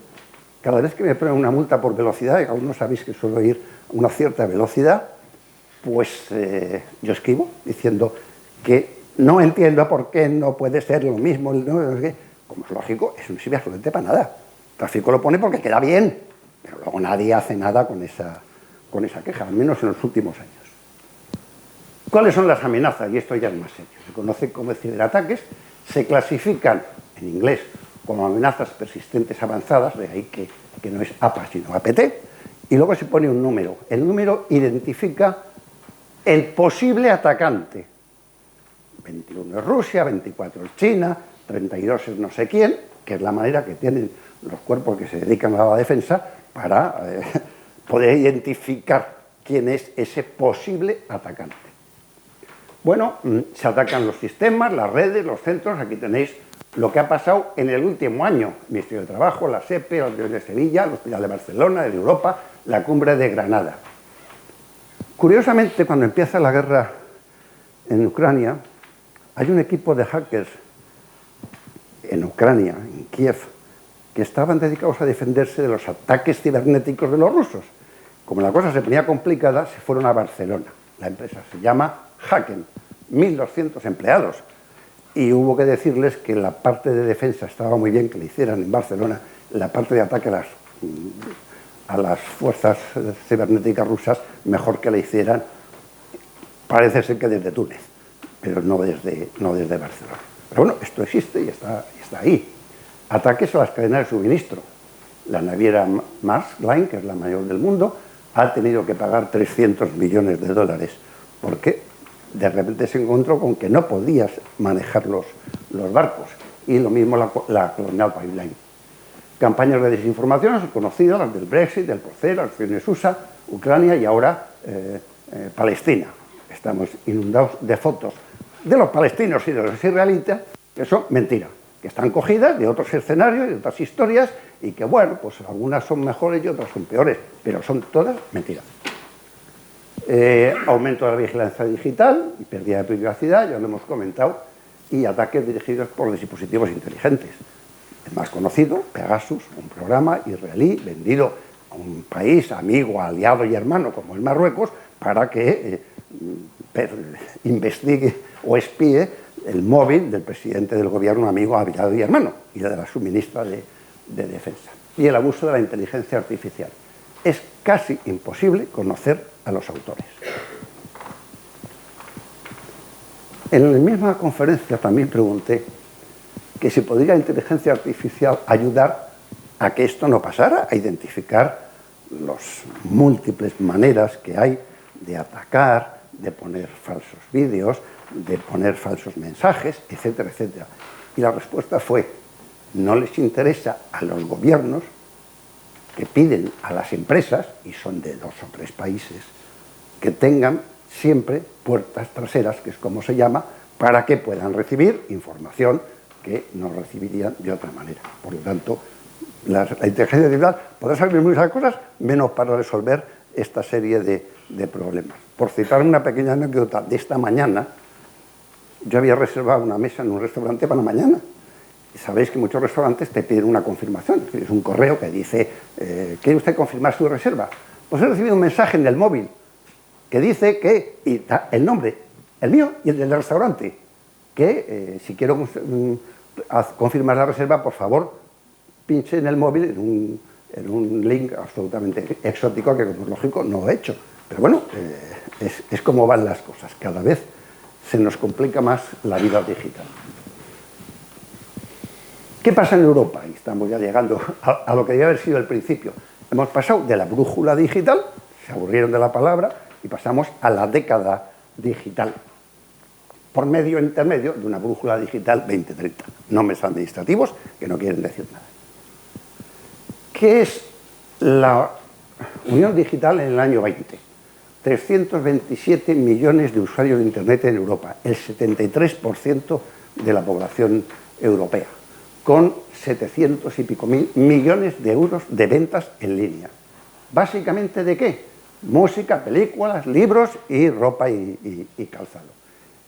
Cada vez que me ponen una multa por velocidad, y algunos sabéis que suelo ir a una cierta velocidad, pues yo escribo diciendo que no entiendo por qué no puede ser lo mismo. Como es lógico, eso no sirve absolutamente para nada. El tráfico lo pone porque queda bien, pero luego nadie hace nada con esa queja, al menos en los últimos años. ¿Cuáles son las amenazas? Y esto ya es más serio. Se conocen como ciberataques, se clasifican en inglés como amenazas persistentes avanzadas, de ahí que no es APA sino APT, y luego se pone un número. El número identifica el posible atacante. 21 es Rusia, 24 es China, 32 es no sé quién, que es la manera que tienen los cuerpos que se dedican a la defensa para poder identificar quién es ese posible atacante. Bueno, se atacan los sistemas, las redes, los centros. Aquí tenéis lo que ha pasado en el último año. El Ministerio de Trabajo, la SEPE, la Universidad de Sevilla, el Hospital de Barcelona, de Europa, la Cumbre de Granada. Curiosamente, cuando empieza la guerra en Ucrania, hay un equipo de hackers en Ucrania, en Kiev, que estaban dedicados a defenderse de los ataques cibernéticos de los rusos. Como la cosa se ponía complicada, se fueron a Barcelona. La empresa se llama Hacken, 1.200 empleados. Y hubo que decirles que la parte de defensa estaba muy bien que la hicieran en Barcelona, la parte de ataque a las fuerzas cibernéticas rusas, mejor que la hicieran, parece ser que desde Túnez, pero no desde Barcelona. Pero bueno, esto existe y está ahí. Ataques a las cadenas de suministro. La naviera Maersk Line, que es la mayor del mundo, ha tenido que pagar 300 millones de dólares. ¿Por qué? De repente se encontró con que no podías manejar los barcos. Y lo mismo la Colonial Pipeline. Campañas de desinformación conocidas, las del Brexit, del proceso, las acciones USA, Ucrania y ahora Palestina. Estamos inundados de fotos de los palestinos y de los israelitas que son mentiras, que están cogidas de otros escenarios, de otras historias y que, bueno, pues algunas son mejores y otras son peores, pero son todas mentiras. Aumento de la vigilancia digital y pérdida de privacidad, ya lo hemos comentado, y ataques dirigidos por dispositivos inteligentes. El más conocido, Pegasus, un programa israelí vendido a un país amigo, aliado y hermano como el Marruecos para que investigue o espíe el móvil del presidente del gobierno amigo, aliado y hermano, y de la suministra de defensa. Y el abuso de la inteligencia artificial. Es casi imposible conocer a los autores. En la misma conferencia también pregunté que si podría la inteligencia artificial ayudar a que esto no pasara, a identificar las múltiples maneras que hay de atacar, de poner falsos vídeos, de poner falsos mensajes, etcétera, etcétera. Y la respuesta fue, no les interesa a los gobiernos que piden a las empresas, y son de 2 o 3 países, que tengan siempre puertas traseras, que es como se llama, para que puedan recibir información que no recibirían de otra manera. Por lo tanto, la inteligencia artificial podrá servir muchas cosas, menos para resolver esta serie de problemas. Por citar una pequeña anécdota de esta mañana, yo había reservado una mesa en un restaurante para mañana. Y sabéis que muchos restaurantes te piden una confirmación. Es un correo que dice, ¿quiere usted confirmar su reserva? Pues he recibido un mensaje en el móvil que dice que, y da el nombre, el mío y el del restaurante, que si quiero confirmar la reserva, por favor, pinche en el móvil en un link absolutamente exótico que, como es lógico, no he hecho. Pero bueno, es como van las cosas. Cada vez se nos complica más la vida digital. ¿Qué pasa en Europa? Y estamos ya llegando a lo que debía haber sido el principio. Hemos pasado de la brújula digital, se aburrieron de la palabra, y pasamos a la década digital, por medio intermedio de una brújula digital 2030. Nombres administrativos que no quieren decir nada. ¿Qué es la Unión Digital en el año 20? 327 millones de usuarios de Internet en Europa, el 73% de la población europea, con 700 y pico mil millones de euros de ventas en línea. ¿Básicamente de qué? Música, películas, libros y ropa y calzado.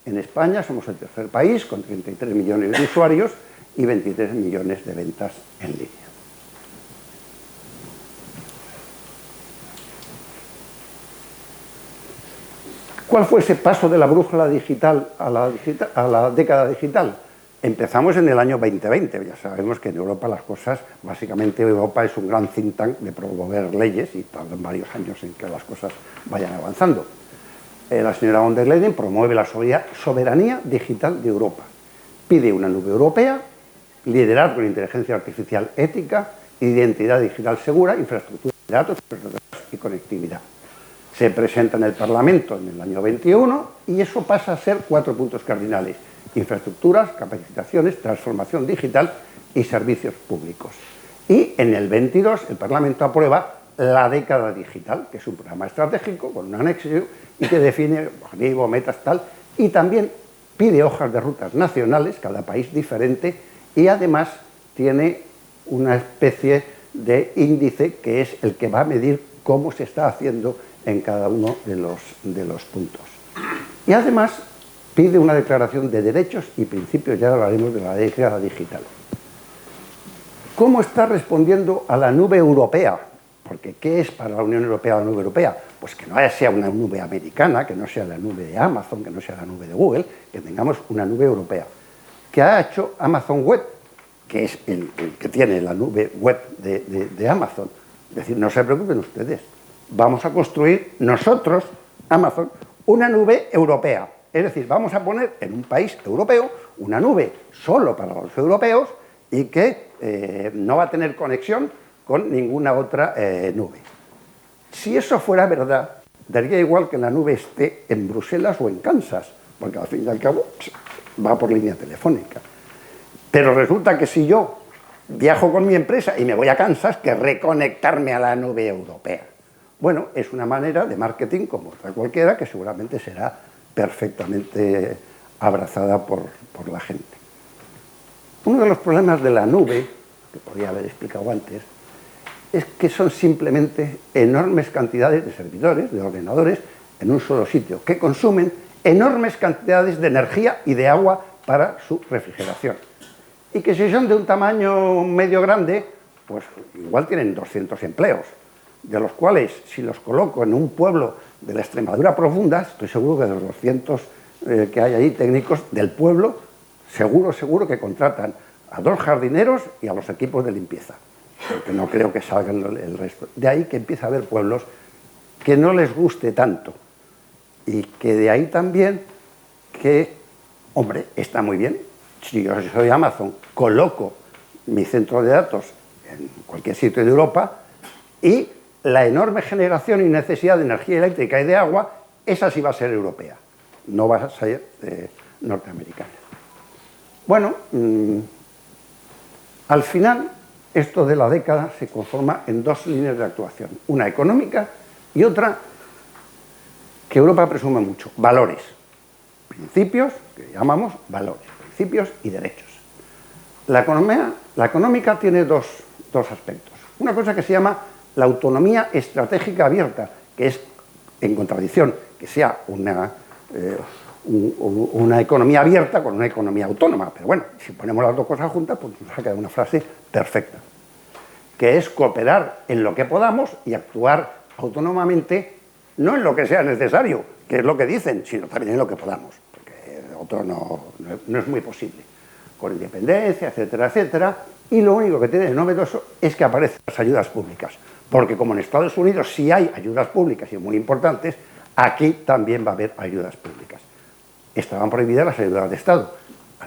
En España somos el tercer país, con 33 millones de usuarios y 23 millones de ventas en línea. ¿Cuál fue ese paso de la brújula digital a la década digital? Empezamos en el año 2020, ya sabemos que en Europa las cosas, básicamente Europa es un gran think tank de promover leyes y tardan varios años en que las cosas vayan avanzando. La señora von der Leyen promueve la soberanía digital de Europa. Pide una nube europea, liderazgo en inteligencia artificial ética, identidad digital segura, infraestructura de datos y conectividad. Se presenta en el Parlamento en el año 21 y eso pasa a ser 4 puntos cardinales. infraestructuras, capacitaciones, transformación digital y servicios públicos. Y en el 22 el Parlamento aprueba la década digital, que es un programa estratégico con un anexo y que define objetivos, metas, tal, y también pide hojas de rutas nacionales, cada país diferente, y además tiene una especie de índice que es el que va a medir cómo se está haciendo en cada uno de los puntos. Y además pide una declaración de derechos y principios, ya hablaremos de la década digital. ¿Cómo está respondiendo a la nube europea? Porque ¿qué es para la Unión Europea la nube europea? Pues que no sea una nube americana, que no sea la nube de Amazon, que no sea la nube de Google, que tengamos una nube europea. ¿Qué ha hecho Amazon Web? Que es el que tiene la nube web de Amazon. Es decir, no se preocupen ustedes, vamos a construir nosotros, Amazon, una nube europea. Es decir, vamos a poner en un país europeo una nube solo para los europeos y que no va a tener conexión con ninguna otra nube. Si eso fuera verdad, daría igual que la nube esté en Bruselas o en Kansas, porque al fin y al cabo va por línea telefónica. Pero resulta que si yo viajo con mi empresa y me voy a Kansas, que reconectarme a la nube europea. Bueno, es una manera de marketing como otra cualquiera que seguramente será perfectamente abrazada por la gente. Uno de los problemas de la nube, que podría haber explicado antes, es que son simplemente enormes cantidades de servidores, de ordenadores, en un solo sitio, que consumen enormes cantidades de energía y de agua para su refrigeración. Y que si son de un tamaño medio grande, pues igual tienen 200 empleos, de los cuales, si los coloco en un pueblo de la Extremadura profunda, estoy seguro que de los 200 que hay allí técnicos del pueblo, seguro que contratan a 2 jardineros y a los equipos de limpieza, porque no creo que salgan el resto. De ahí que empieza a haber pueblos que no les guste tanto, y que de ahí también que, hombre, está muy bien, si yo soy Amazon, coloco mi centro de datos en cualquier sitio de Europa y la enorme generación y necesidad de energía eléctrica y de agua, esa sí va a ser europea, no va a ser norteamericana. Bueno, al final, esto de la década se conforma en 2 líneas de actuación, una económica y otra que Europa presume mucho, valores, principios, que llamamos valores, principios y derechos. La económica tiene dos aspectos. Una cosa que se llama la autonomía estratégica abierta, que es en contradicción, que sea una economía abierta con una economía autónoma. Pero bueno, si ponemos las dos cosas juntas, pues nos ha quedado una frase perfecta, que es cooperar en lo que podamos y actuar autónomamente, no en lo que sea necesario, que es lo que dicen, sino también en lo que podamos, porque otro no es muy posible, con independencia, etcétera, etcétera. Y lo único que tiene de novedoso es que aparecen las ayudas públicas, porque como en Estados Unidos sí hay ayudas públicas y muy importantes, aquí también va a haber ayudas públicas. Estaban prohibidas las ayudas de Estado,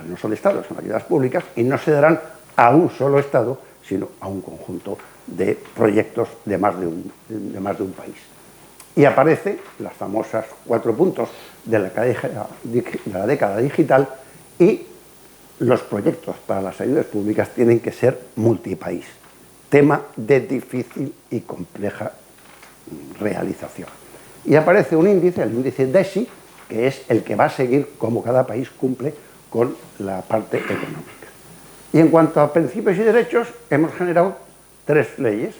no son de Estado, son ayudas públicas y no se darán a un solo Estado, sino a un conjunto de proyectos de más de un país. Y aparecen las famosas 4 puntos de la década digital, y los proyectos para las ayudas públicas tienen que ser multipaís, tema de difícil y compleja realización. Y aparece un índice, el índice DESI, que es el que va a seguir cómo cada país cumple con la parte económica. Y en cuanto a principios y derechos, hemos generado 3 leyes,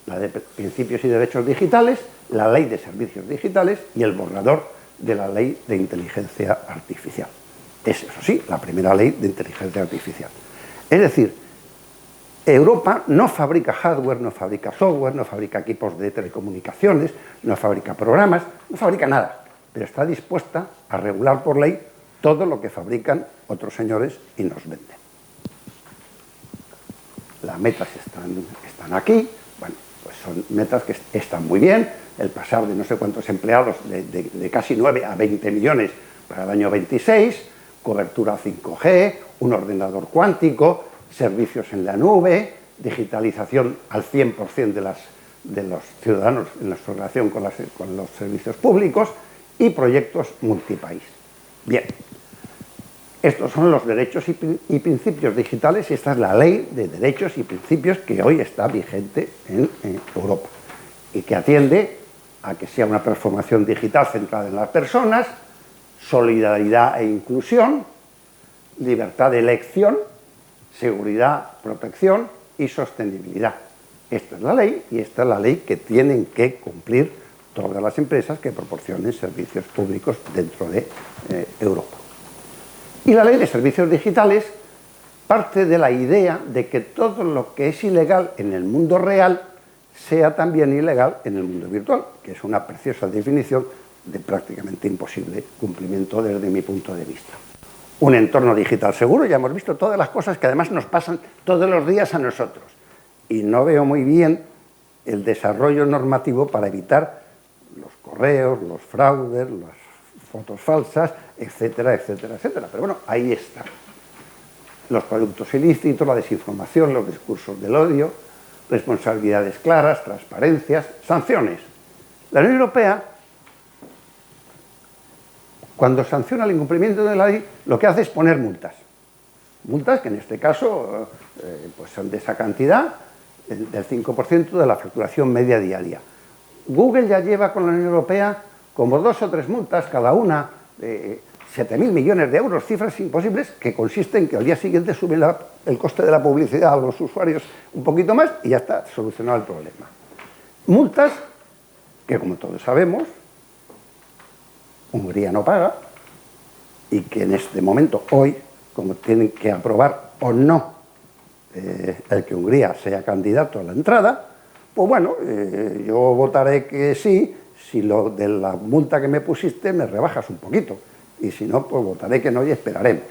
la de principios y derechos digitales, la ley de servicios digitales y el borrador de la ley de inteligencia artificial. Es, eso sí, la primera ley de inteligencia artificial. Es decir, Europa no fabrica hardware, no fabrica software, no fabrica equipos de telecomunicaciones, no fabrica programas, no fabrica nada, pero está dispuesta a regular por ley todo lo que fabrican otros señores y nos venden. Las metas están aquí, bueno, pues son metas que están muy bien, el pasar de no sé cuántos empleados, de casi 9 a 20 millones para el año 26, cobertura 5G, un ordenador cuántico, servicios en la nube, digitalización al 100% de los ciudadanos en su relación con los servicios públicos y proyectos multipaís. Bien, Estos son los derechos y principios digitales y esta es la ley de derechos y principios que hoy está vigente en Europa y que atiende a que sea una transformación digital centrada en las personas, solidaridad e inclusión, libertad de elección, seguridad, protección y sostenibilidad. Esta es la ley y esta es la ley que tienen que cumplir todas las empresas que proporcionen servicios públicos dentro de Europa. Y la ley de servicios digitales parte de la idea de que todo lo que es ilegal en el mundo real sea también ilegal en el mundo virtual, que es una preciosa definición de prácticamente imposible cumplimiento desde mi punto de vista. Un entorno digital seguro, ya hemos visto todas las cosas que además nos pasan todos los días a nosotros. Y no veo muy bien el desarrollo normativo para evitar los correos, los fraudes, las fotos falsas, etcétera, etcétera, etcétera. Pero bueno, ahí está. Los productos ilícitos, la desinformación, los discursos del odio, responsabilidades claras, transparencias, sanciones. La Unión Europea, cuando sanciona el incumplimiento de la ley, lo que hace es poner multas. Multas que en este caso pues son de esa cantidad, del 5% de la facturación media diaria. Google ya lleva con la Unión Europea como 2 o 3 multas, cada una de 7.000 millones de euros, cifras imposibles, que consisten en que al día siguiente suben el coste de la publicidad a los usuarios un poquito más y ya está solucionado el problema. Multas que, como todos sabemos, Hungría no paga y que en este momento, hoy, como tienen que aprobar o no el que Hungría sea candidato a la entrada, pues bueno, yo votaré que sí, si lo de la multa que me pusiste me rebajas un poquito, y si no, pues votaré que no y esperaremos.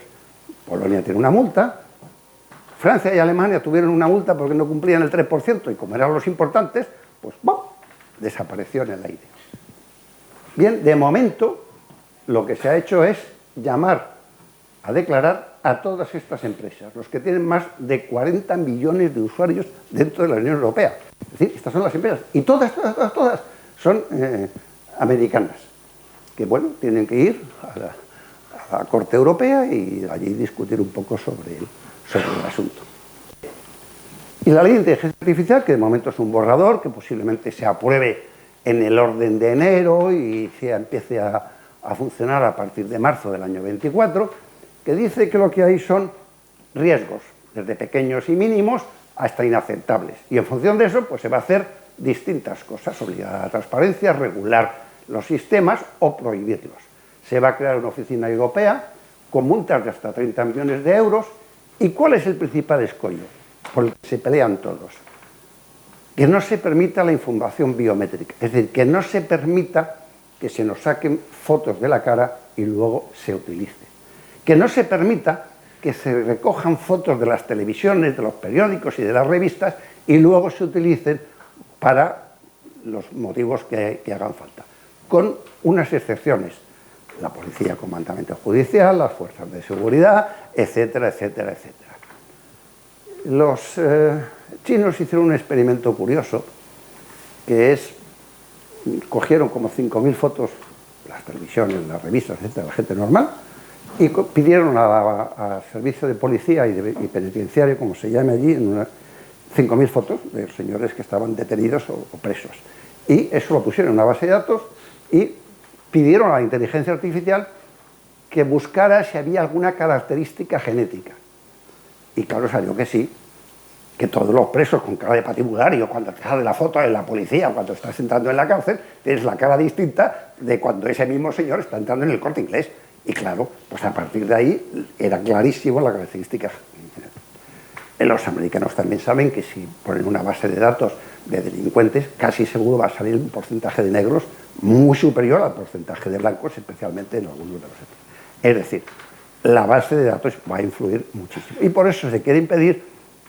Polonia tiene una multa, Francia y Alemania tuvieron una multa porque no cumplían el 3%, y como eran los importantes, pues ¡bum!, desapareció en el aire. Bien, de momento, lo que se ha hecho es llamar a declarar a todas estas empresas, los que tienen más de 40 millones de usuarios dentro de la Unión Europea. Es decir, estas son las empresas, y todas son americanas, que bueno, tienen que ir a la Corte Europea y allí discutir un poco sobre el asunto. Y la ley de inteligencia artificial, que de momento es un borrador, que posiblemente se apruebe en el orden de enero y se empiece a funcionar a partir de marzo del año 24, que dice que lo que hay son riesgos, desde pequeños y mínimos hasta inaceptables. Y en función de eso, pues se va a hacer distintas cosas, obligar a la transparencia, regular los sistemas o prohibirlos. Se va a crear una oficina europea con multas de hasta 30 millones de euros. ¿Y cuál es el principal escollo? Por el que se pelean todos. Que no se permita la información biométrica, es decir, que no se permita que se nos saquen fotos de la cara y luego se utilice. Que no se permita que se recojan fotos de las televisiones, de los periódicos y de las revistas y luego se utilicen para los motivos que hagan falta. Con unas excepciones. La policía con mandamiento judicial, las fuerzas de seguridad, etcétera, etcétera, etcétera. Los chinos hicieron un experimento curioso, que es, cogieron como 5.000 fotos, las televisiones, las revistas, etcétera, la gente normal, y pidieron al servicio de policía y penitenciario, como se llame allí, 5.000 fotos de señores que estaban detenidos o presos. Y eso lo pusieron en una base de datos y pidieron a la inteligencia artificial que buscara si había alguna característica genética. Y claro, salió que sí, que todos los presos con cara de patibulario, cuando te sale la foto de la policía, cuando estás entrando en la cárcel, tienes la cara distinta de cuando ese mismo señor está entrando en el Corte Inglés. Y claro, pues a partir de ahí era clarísimo la característica. Los americanos también saben que si ponen una base de datos de delincuentes, casi seguro va a salir un porcentaje de negros muy superior al porcentaje de blancos, especialmente en algunos de los sectores. Es decir, la base de datos va a influir muchísimo. Y por eso se quiere impedir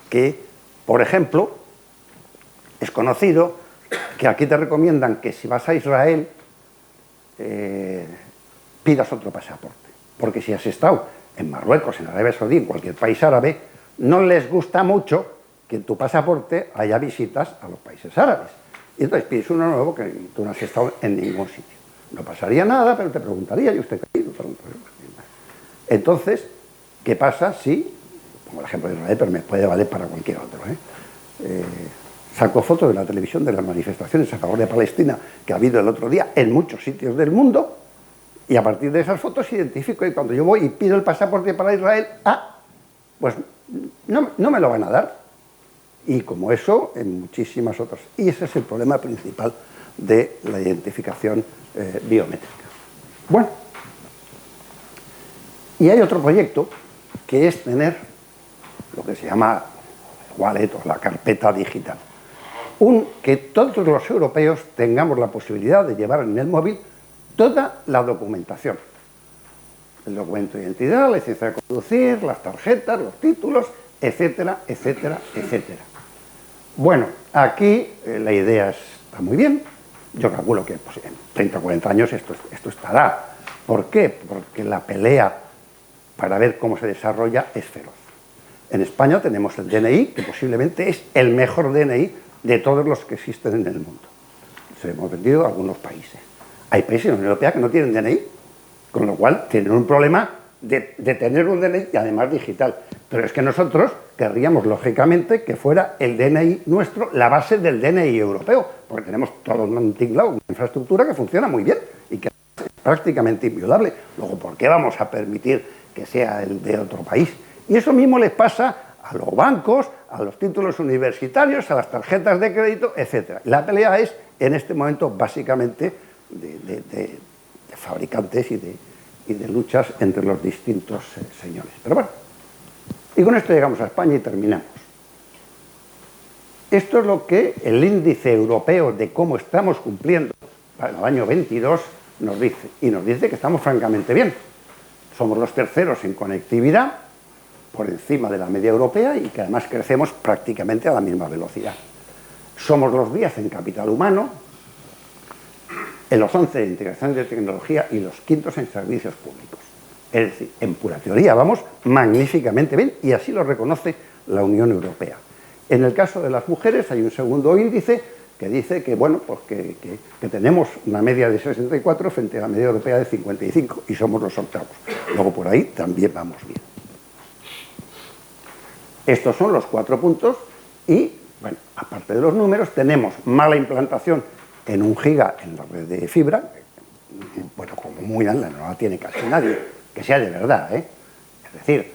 que, por ejemplo, es conocido que aquí te recomiendan que si vas a Israel pidas otro pasaporte. Porque si has estado en Marruecos, en Arabia Saudí, en cualquier país árabe, no les gusta mucho que en tu pasaporte haya visitas a los países árabes. Y entonces pides uno nuevo que tú no has estado en ningún sitio. No pasaría nada, pero te preguntaría, ¿y usted qué? Entonces, ¿Qué pasa si, como el ejemplo de Israel, pero me puede valer para cualquier otro, saco fotos de la televisión de las manifestaciones a favor de Palestina que ha habido el otro día en muchos sitios del mundo, y a partir de esas fotos identifico, y cuando yo voy y pido el pasaporte para Israel, pues no me lo van a dar. Y como eso, en muchísimas otras. Y ese es el problema principal de la identificación biométrica. Bueno, y hay otro proyecto que es tener lo que se llama wallet o la carpeta digital. Que todos los europeos tengamos la posibilidad de llevar en el móvil toda la documentación. El documento de identidad, la licencia de conducir, las tarjetas, los títulos, etcétera, etcétera, etcétera. Bueno, aquí la idea está muy bien. Yo calculo que pues, en 30 o 40 años esto estará. ¿Por qué? Porque la pelea para ver cómo se desarrolla es feroz. En España tenemos el DNI, que posiblemente es el mejor DNI de todos los que existen en el mundo. Se lo hemos vendido a algunos países. Hay países en la Unión Europea que no tienen DNI, con lo cual tienen un problema de tener un DNI y además digital. Pero es que nosotros querríamos, lógicamente, que fuera el DNI nuestro la base del DNI europeo, porque tenemos todo un tinglado, una infraestructura que funciona muy bien y que es prácticamente inviolable. Luego, ¿por qué vamos a permitir que sea el de otro país? Y eso mismo les pasa a los bancos, a los títulos universitarios, a las tarjetas de crédito, etc. La pelea es, en este momento, básicamente de fabricantes y de luchas entre los distintos señores. Pero bueno, y con esto llegamos a España y terminamos. Esto es lo que el índice europeo de cómo estamos cumpliendo para el año 22 nos dice. Y nos dice que estamos francamente bien. Somos los terceros en conectividad, por encima de la media europea, y que además crecemos prácticamente a la misma velocidad. Somos los 10 en capital humano, en los 11 en integración de tecnología y los 5º en servicios públicos. Es decir, en pura teoría vamos magníficamente bien, y así lo reconoce la Unión Europea. En el caso de las mujeres hay un segundo índice que dice que, bueno, pues que tenemos una media de 64 frente a la media europea de 55, y somos los octavos. Luego por ahí también vamos bien. Estos son los 4 puntos y, bueno, aparte de los números, tenemos mala implantación en 1 giga en la red de fibra, bueno, como muy mala, no la tiene casi nadie, que sea de verdad, Es decir,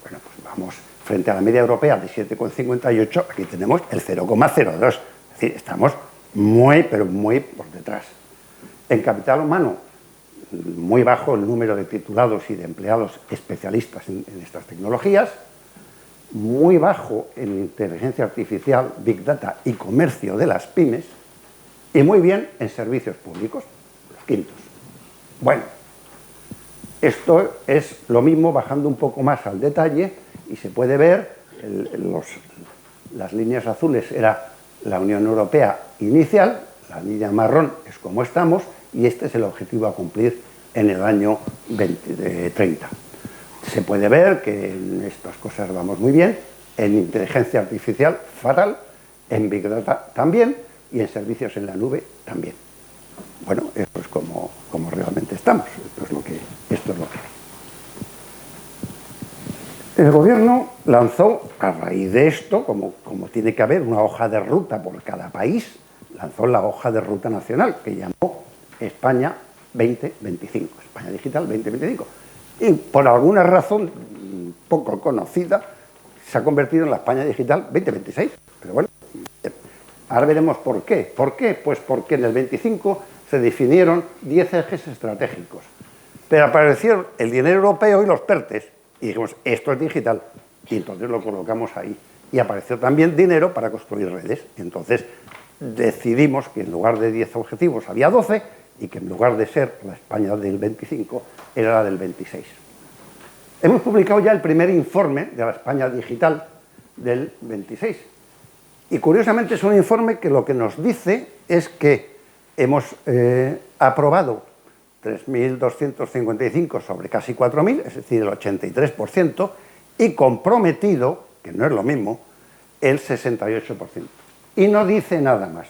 bueno, pues vamos, frente a la media europea de 7,58, aquí tenemos el 0,02, es decir, estamos muy, pero muy por detrás. En capital humano, muy bajo el número de titulados y de empleados especialistas en estas tecnologías, muy bajo en inteligencia artificial, Big Data y comercio de las pymes, y muy bien en servicios públicos, los 5º. Bueno, esto es lo mismo bajando un poco más al detalle, y se puede ver, las líneas azules era la Unión Europea inicial, la línea marrón es como estamos, y este es el objetivo a cumplir en el año 2030. Se puede ver que en estas cosas vamos muy bien, en inteligencia artificial fatal, en Big Data también, y en servicios en la nube también. Bueno, esto es como realmente estamos, esto es lo que hay. El gobierno lanzó, a raíz de esto, como tiene que haber una hoja de ruta por cada país, lanzó la hoja de ruta nacional, que llamó España 2025, España Digital 2025. Y por alguna razón poco conocida, se ha convertido en la España Digital 2026. Pero bueno, ahora veremos por qué. ¿Por qué? Pues porque en el 25 se definieron 10 ejes estratégicos. Pero apareció el dinero europeo y los PERTES, y dijimos, esto es digital. Y entonces lo colocamos ahí. Y apareció también dinero para construir redes. Y entonces decidimos que en lugar de 10 objetivos había 12, y que en lugar de ser la España del 25, era la del 26. Hemos publicado ya el primer informe de la España Digital del 26. Y curiosamente es un informe que lo que nos dice es que hemos aprobado 3.255 sobre casi 4.000, es decir, el 83%, y comprometido, que no es lo mismo, el 68%. Y no dice nada más.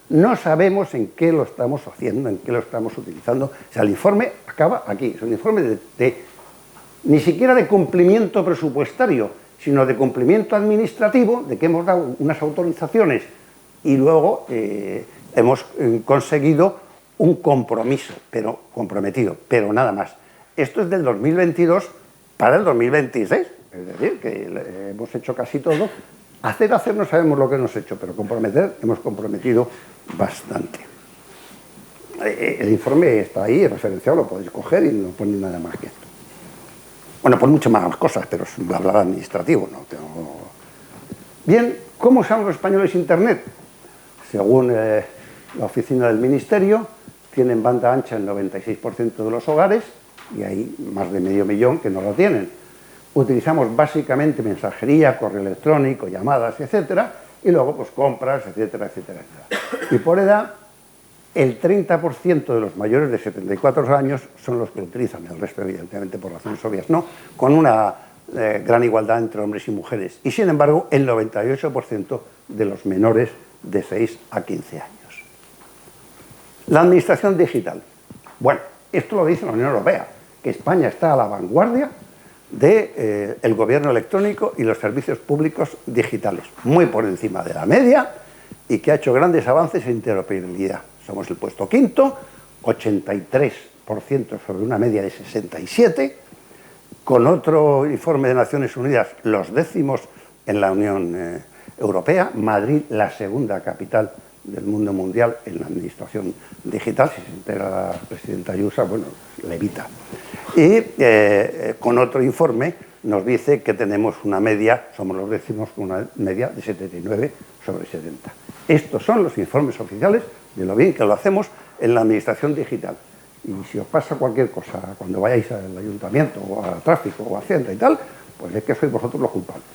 No sabemos en qué lo estamos haciendo, en qué lo estamos utilizando. O sea, el informe acaba aquí. Es un informe de ni siquiera de cumplimiento presupuestario, sino de cumplimiento administrativo, de que hemos dado unas autorizaciones y luego hemos conseguido un compromiso, pero comprometido, pero nada más. Esto es del 2022 para el 2026, es decir, que hemos hecho casi todo. Hacer no sabemos lo que hemos hecho, pero comprometer hemos comprometido bastante. El informe está ahí, referenciado, lo podéis coger y no pone nada más que esto. Bueno, pone muchas más cosas, pero es un bla bla administrativo, ¿no? Bien, ¿cómo usan los españoles Internet? Según la oficina del Ministerio, tienen banda ancha en 96% de los hogares y hay más de medio millón que no lo tienen. Utilizamos básicamente mensajería, correo electrónico, llamadas, etcétera, y luego pues compras, etcétera, etcétera, etcétera. Y por edad, el 30% de los mayores de 74 años son los que lo utilizan, el resto evidentemente por razones obvias no, con una gran igualdad entre hombres y mujeres. Y sin embargo, el 98% de los menores de 6 a 15 años. La administración digital. Bueno, esto lo dice la Unión Europea, que España está a la vanguardia del gobierno electrónico y los servicios públicos digitales, muy por encima de la media y que ha hecho grandes avances en interoperabilidad. Somos el puesto quinto, 83% sobre una media de 67%, con otro informe de Naciones Unidas, los décimos en la Unión Europea, Madrid la segunda capital del mundo mundial en la administración digital, si se entera la presidenta Ayuso, bueno, levita. Y con otro informe nos dice que tenemos una media, somos los décimos con una media de 79 sobre 70. Estos son los informes oficiales de lo bien que lo hacemos en la administración digital. Y si os pasa cualquier cosa cuando vayáis al ayuntamiento o al tráfico o a Hacienda y tal, pues es que sois vosotros los culpables.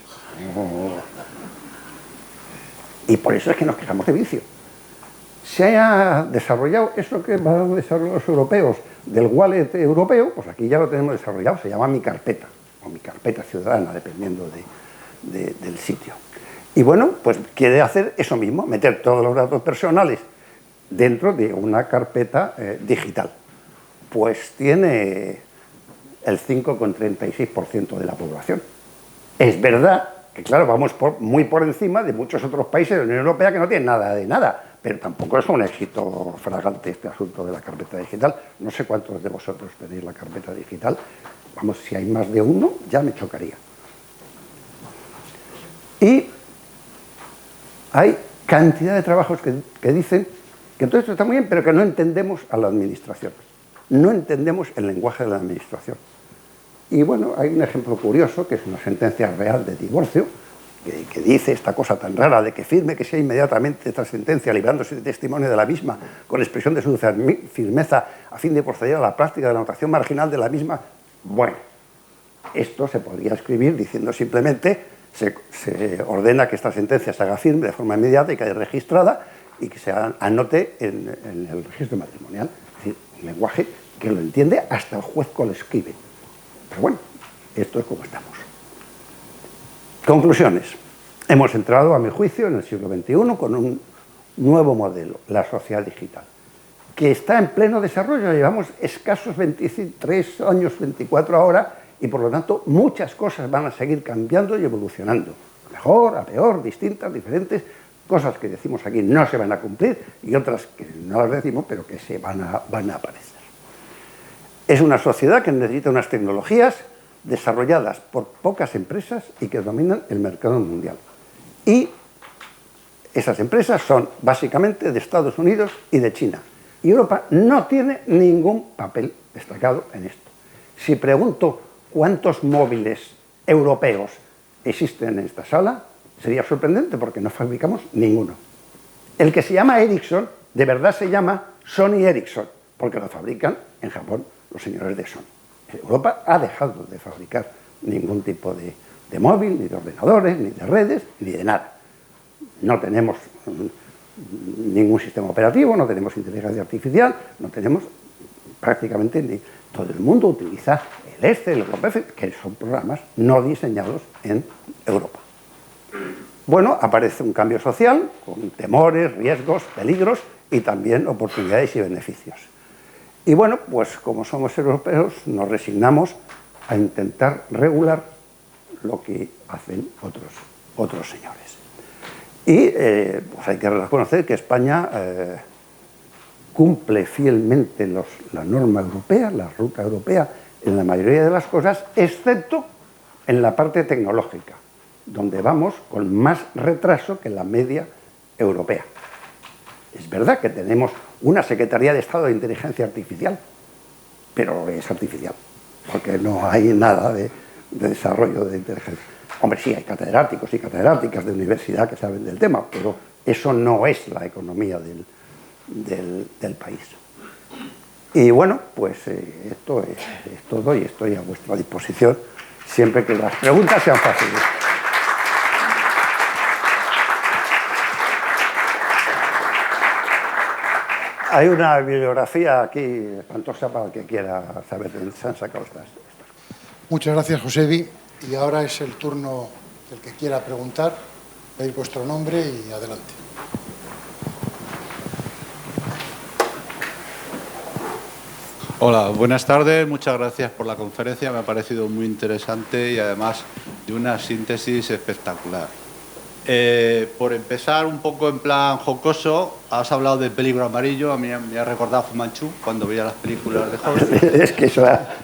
Y por eso es que nos quejamos de vicio. Se ha desarrollado eso que van a desarrollar los europeos del wallet europeo, pues aquí ya lo tenemos desarrollado, se llama Mi Carpeta, o Mi Carpeta Ciudadana, dependiendo del sitio. Y bueno, pues quiere hacer eso mismo, meter todos los datos personales dentro de una carpeta digital. Pues tiene el 5,36% de la población. Es verdad que, claro, vamos muy por encima de muchos otros países de la Unión Europea que no tienen nada de nada, pero tampoco es un éxito fragante este asunto de la carpeta digital. No sé cuántos de vosotros tenéis la carpeta digital. Vamos, si hay más de uno, ya me chocaría. Y hay cantidad de trabajos que dicen que todo esto está muy bien, pero que no entendemos a la administración. No entendemos el lenguaje de la administración. Y bueno, hay un ejemplo curioso, que es una sentencia real de divorcio, que dice esta cosa tan rara de que firme que sea inmediatamente esta sentencia, librándose de testimonio de la misma, con expresión de su firmeza, a fin de proceder a la práctica de la notación marginal de la misma. Bueno, esto se podría escribir diciendo simplemente se ordena que esta sentencia se haga firme de forma inmediata y quede registrada y que se anote en el registro matrimonial. Es decir, un lenguaje que lo entiende hasta el juez que lo escribe. Pero bueno, esto es como estamos. Conclusiones. Hemos entrado, a mi juicio, en el siglo XXI con un nuevo modelo, la sociedad digital, que está en pleno desarrollo. Llevamos escasos 23 años, 24 ahora, y por lo tanto muchas cosas van a seguir cambiando y evolucionando. A mejor, a peor, distintas, diferentes. Cosas que decimos aquí no se van a cumplir y otras que no las decimos, pero que se van a aparecer. Es una sociedad que necesita unas tecnologías desarrolladas por pocas empresas y que dominan el mercado mundial. Y esas empresas son básicamente de Estados Unidos y de China. Y Europa no tiene ningún papel destacado en esto. Si pregunto cuántos móviles europeos existen en esta sala, sería sorprendente porque no fabricamos ninguno. El que se llama Ericsson, de verdad se llama Sony Ericsson, porque lo fabrican en Japón los señores de Sony. Europa ha dejado de fabricar ningún tipo de móvil, ni de ordenadores, ni de redes, ni de nada. No tenemos ningún sistema operativo, no tenemos inteligencia artificial, no tenemos prácticamente ni... Todo el mundo utiliza el Excel, el OpenOffice, que son programas no diseñados en Europa. Bueno, aparece un cambio social con temores, riesgos, peligros y también oportunidades y beneficios. Y bueno, pues como somos europeos nos resignamos a intentar regular lo que hacen otros señores. Y pues hay que reconocer que España cumple fielmente la norma europea, la ruta europea, en la mayoría de las cosas, excepto en la parte tecnológica, donde vamos con más retraso que la media europea. Es verdad que tenemos una Secretaría de Estado de Inteligencia Artificial, pero es artificial, porque no hay nada de desarrollo de inteligencia. Hombre, sí, hay catedráticos y catedráticas de universidad que saben del tema, pero eso no es la economía del país. Y bueno, pues esto es todo y estoy a vuestra disposición siempre que las preguntas sean fáciles. Hay una bibliografía aquí espantosa para el que quiera saber de dónde se han sacado estas. Muchas gracias, Josebi. Y ahora es el turno del que quiera preguntar. Veis vuestro nombre y adelante. Hola, buenas tardes. Muchas gracias por la conferencia. Me ha parecido muy interesante y además de una síntesis espectacular. Por empezar un poco en plan jocoso, has hablado del peligro amarillo. A mí me ha recordado a Fu Manchu cuando veía las películas de Hollywood. Es que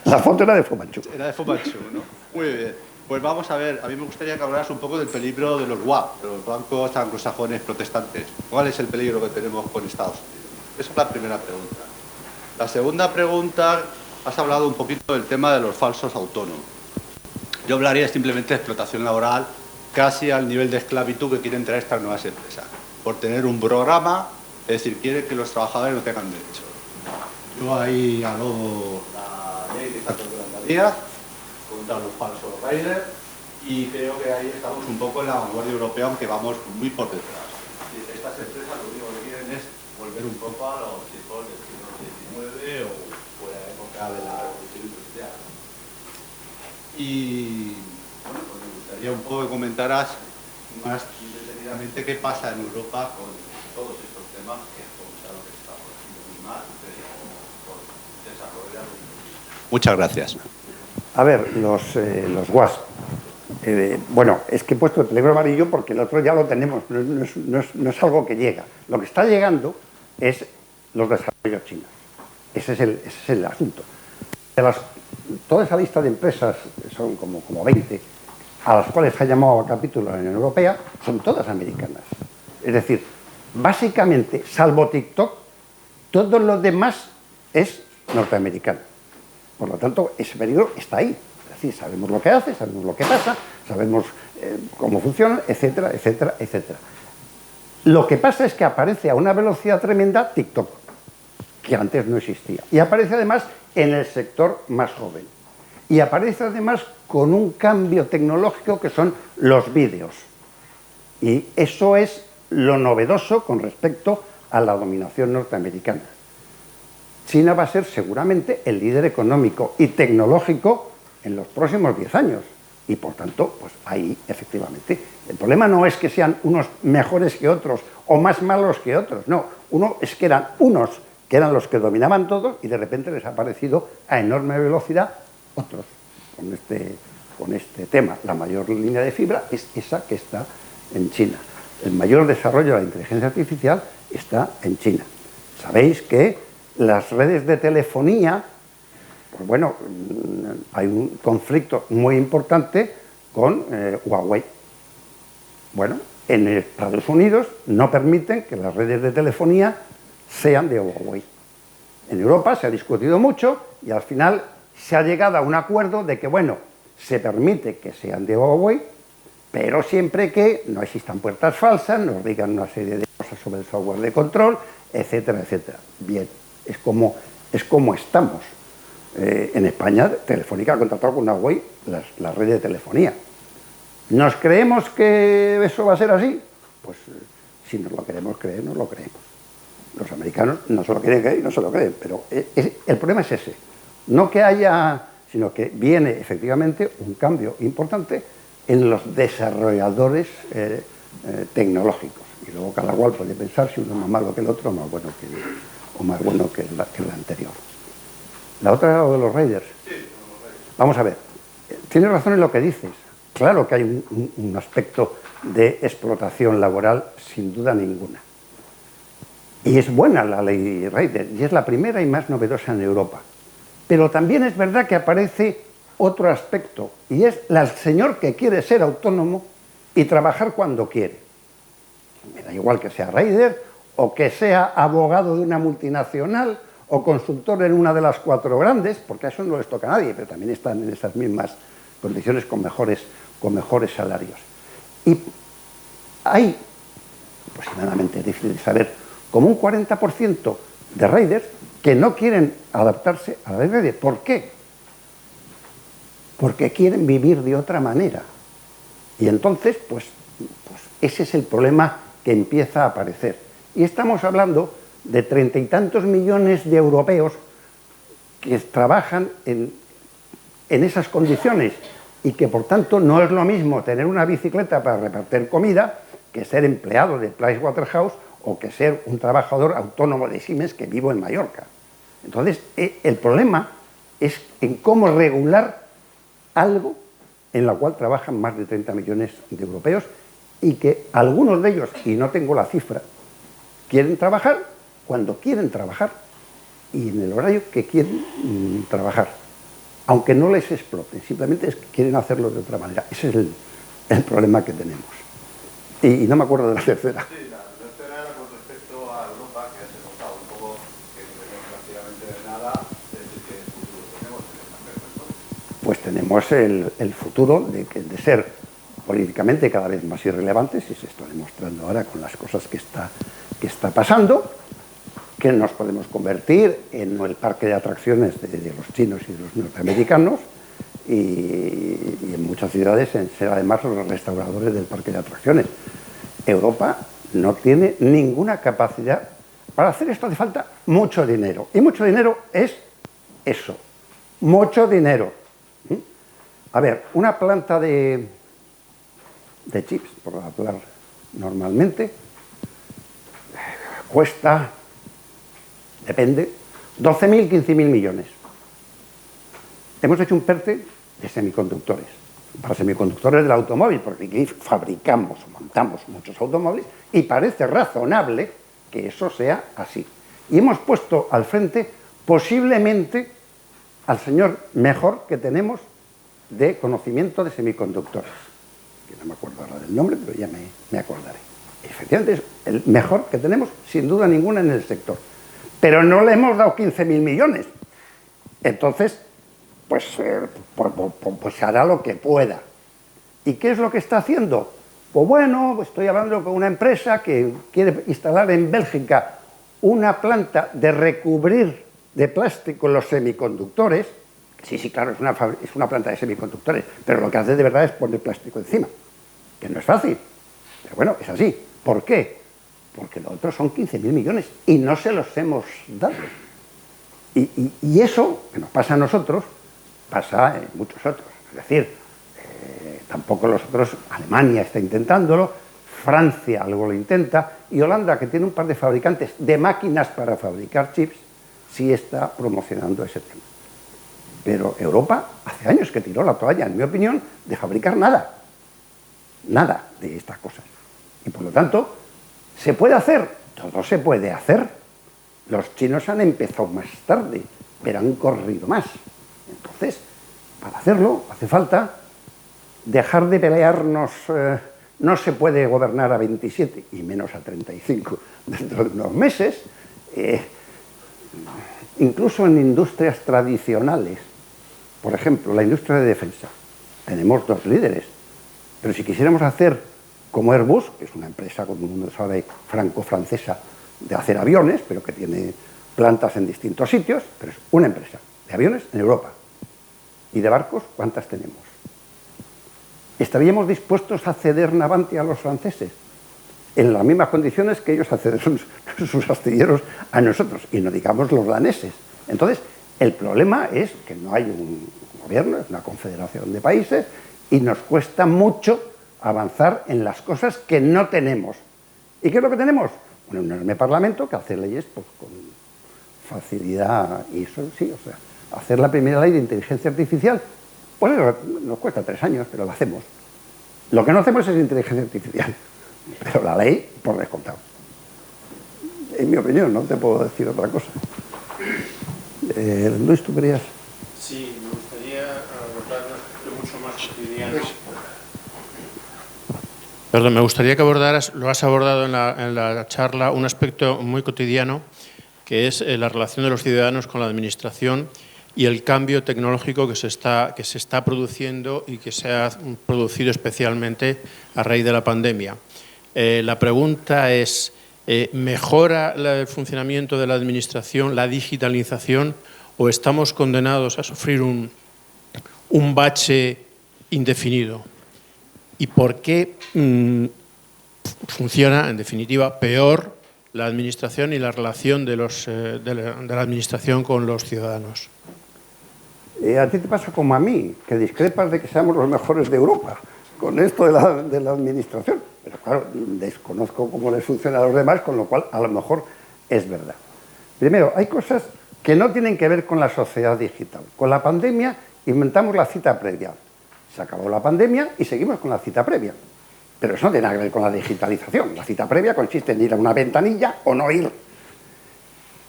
la foto era de Fu Manchu. Era de Fu Manchu, ¿no? Muy bien. Pues vamos a ver, a mí me gustaría que hablaras un poco del peligro de los WAP, de los bancos anglosajones protestantes. ¿Cuál es el peligro que tenemos con Estados Unidos? Esa es la primera pregunta. La segunda pregunta, has hablado un poquito del tema de los falsos autónomos. Yo hablaría simplemente de explotación laboral, casi al nivel de esclavitud que quieren traer estas nuevas empresas. Por tener un programa, es decir, quieren que los trabajadores no tengan derechos. Yo ahí alobo la ley de Santos de Díaz contra los falsos riders y creo que ahí estamos un poco en la vanguardia europea, aunque vamos muy por detrás. Estas empresas lo único que quieren es volver un poco a los tiempos del siglo XIX o la época de la revolución industrial. Y bueno, pues me gustaría un poco que comentaras más detenidamente qué pasa en Europa con todos estos temas que has comentado que estamos haciendo muy mal, pero por desarrollar. Muchas gracias. A ver, los WASP. Bueno, es que he puesto el peligro amarillo porque el otro ya lo tenemos, no es algo que llega. Lo que está llegando es los desarrollos chinos. Ese es el asunto. Toda esa lista de empresas, son como 20, a las cuales se ha llamado a capítulo la Unión Europea, son todas americanas. Es decir, básicamente, salvo TikTok, todo lo demás es norteamericano. Por lo tanto, ese peligro está ahí. Es decir, sabemos lo que hace, sabemos lo que pasa, sabemos cómo funciona, etcétera, etcétera, etcétera. Lo que pasa es que aparece a una velocidad tremenda TikTok, que antes no existía. Y aparece además en el sector más joven. Y aparece además con un cambio tecnológico que son los vídeos. Y eso es lo novedoso con respecto a la dominación norteamericana. China va a ser seguramente el líder económico y tecnológico en los próximos 10 años. Y por tanto, pues ahí efectivamente. El problema no es que sean unos mejores que otros o más malos que otros. No, es que eran unos que eran los que dominaban todo y de repente les ha aparecido a enorme velocidad otros con este tema. La mayor línea de fibra es esa que está en China. El mayor desarrollo de la inteligencia artificial está en China. Sabéis que las redes de telefonía, pues bueno, hay un conflicto muy importante con Huawei. Bueno, en Estados Unidos no permiten que las redes de telefonía sean de Huawei. En Europa se ha discutido mucho y al final se ha llegado a un acuerdo de que, bueno, se permite que sean de Huawei, pero siempre que no existan puertas falsas, nos digan una serie de cosas sobre el software de control, etcétera, etcétera. Bien, es como estamos. En España, Telefónica ha contratado con Huawei la red de telefonía. ¿Nos creemos que eso va a ser así? Pues si nos lo queremos creer, nos lo creemos. Los americanos no se lo quieren creer y no se lo creen, pero el problema es ese. No que haya, sino que viene efectivamente un cambio importante en los desarrolladores tecnológicos. Y luego cada cual puede pensar si uno es más malo que el otro, más bueno que el anterior. La otra era lo de los raiders. Vamos a ver, tienes razón en lo que dices. Claro que hay un aspecto de explotación laboral, sin duda ninguna. Y es buena la ley Rider, y es la primera y más novedosa en Europa. Pero también es verdad que aparece otro aspecto, y es el señor que quiere ser autónomo y trabajar cuando quiere. Me da igual que sea Rider, o que sea abogado de una multinacional, o consultor en una de las 4 grandes, porque a eso no les toca a nadie, pero también están en esas mismas condiciones con mejores salarios. Y hay, aproximadamente, es difícil de saber, como un 40% de riders que no quieren adaptarse a la ley Rider. ¿Por qué? Porque quieren vivir de otra manera. Y entonces, pues ese es el problema que empieza a aparecer. Y estamos hablando de 30 y tantos millones de europeos que trabajan en esas condiciones y que, por tanto, no es lo mismo tener una bicicleta para repartir comida que ser empleado de Pricewaterhouse o que ser un trabajador autónomo de Siemens que vivo en Mallorca. Entonces, el problema es en cómo regular algo en la cual trabajan más de 30 millones de europeos y que algunos de ellos, y no tengo la cifra, quieren trabajar cuando quieren trabajar y en el horario que quieren trabajar, aunque no les exploten, simplemente es que quieren hacerlo de otra manera. Ese es el problema que tenemos. Y no me acuerdo de la tercera. Sí, la tercera era con respecto a Europa, que ya se contaba un poco que no tenemos prácticamente nada, es decir, ¿qué futuro tenemos en esta entonces? Pues tenemos el futuro de ser políticamente cada vez más irrelevantes, y se está demostrando ahora con las cosas que está pasando, que nos podemos convertir en el parque de atracciones de los chinos y de los norteamericanos, y en muchas ciudades en ser además los restauradores del parque de atracciones. Europa no tiene ninguna capacidad. Para hacer esto hace falta mucho dinero, y mucho dinero es eso, mucho dinero. A ver, una planta de chips, por hablar normalmente, cuesta, depende, 12.000, 15.000 millones. Hemos hecho un PERTE de semiconductores, para semiconductores del automóvil, porque aquí fabricamos, montamos muchos automóviles, y parece razonable que eso sea así. Y hemos puesto al frente, posiblemente, al señor mejor que tenemos de conocimiento de semiconductores, que no me acuerdo ahora del nombre, pero ya me acordaré. Efectivamente es el mejor que tenemos, sin duda ninguna, en el sector. Pero no le hemos dado 15.000 millones. Entonces, pues hará lo que pueda. ¿Y qué es lo que está haciendo? Pues bueno, estoy hablando con una empresa que quiere instalar en Bélgica una planta de recubrir de plástico los semiconductores. Sí, claro, es una planta de semiconductores, pero lo que hace de verdad es poner plástico encima, que no es fácil, pero bueno, es así. ¿Por qué? Porque lo otro son 15.000 millones y no se los hemos dado. Y eso, que nos pasa a nosotros, pasa en muchos otros. Es decir, tampoco los otros, Alemania está intentándolo, Francia algo lo intenta, y Holanda, que tiene un par de fabricantes de máquinas para fabricar chips, sí está promocionando ese tema. Pero Europa hace años que tiró la toalla, en mi opinión, de fabricar nada de estas cosas. Y por lo tanto, ¿se puede hacer? Todo se puede hacer. Los chinos han empezado más tarde, pero han corrido más. Entonces, para hacerlo hace falta dejar de pelearnos. No se puede gobernar a 27 y menos a 35 dentro de unos meses. Incluso en industrias tradicionales, por ejemplo, la industria de defensa, tenemos 2 líderes, pero si quisiéramos hacer como Airbus, que es una empresa, como el mundo sabe, franco-francesa de hacer aviones, pero que tiene plantas en distintos sitios, pero es una empresa de aviones en Europa. ¿Y de barcos cuántas tenemos? ¿Estaríamos dispuestos a ceder Navantia a los franceses en las mismas condiciones que ellos acceden sus astilleros a nosotros? Y no digamos los daneses. Entonces, el problema es que no hay un gobierno, es una confederación de países, y nos cuesta mucho avanzar en las cosas que no tenemos. ¿Y qué es lo que tenemos? Un enorme parlamento que hace leyes pues, con facilidad, y eso sí, o sea, hacer la primera ley de inteligencia artificial Pues nos cuesta 3 años, pero lo hacemos. Lo que no hacemos es inteligencia artificial, pero la ley por descontado. En mi opinión, no te puedo decir otra cosa. Luis, ¿tú querías? Sí, me gustaría abordar un aspecto mucho más cotidiano. Perdón, me gustaría que abordaras, lo has abordado en la charla, un aspecto muy cotidiano, que es la relación de los ciudadanos con la administración y el cambio tecnológico que se está produciendo y que se ha producido especialmente a raíz de la pandemia. La pregunta es, ¿mejora el funcionamiento de la administración, la digitalización, o estamos condenados a sufrir un bache indefinido? ¿Y por qué funciona, en definitiva, peor la administración y la relación de la administración con los ciudadanos? A ti te pasa como a mí, que discrepas de que seamos los mejores de Europa con esto de la administración. Pero claro, desconozco cómo les funciona a los demás, con lo cual a lo mejor es verdad. Primero, hay cosas que no tienen que ver con la sociedad digital. Con la pandemia inventamos la cita previa. Se acabó la pandemia y seguimos con la cita previa. Pero eso no tiene nada que ver con la digitalización. La cita previa consiste en ir a una ventanilla o no ir.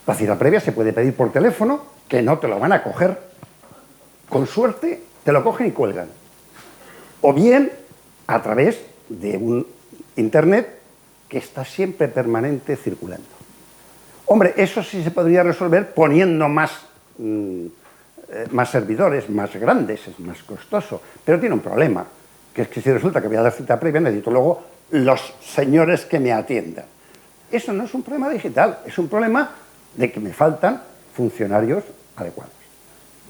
La cita previa se puede pedir por teléfono, que no te lo van a coger. Con suerte te lo cogen y cuelgan. O bien a través de un internet que está siempre permanente circulando. Hombre, eso sí se podría resolver poniendo más servidores, más grandes, es más costoso, pero tiene un problema, que es que si resulta que voy a dar cita previa, necesito luego los señores que me atiendan. Eso no es un problema digital, es un problema de que me faltan funcionarios adecuados.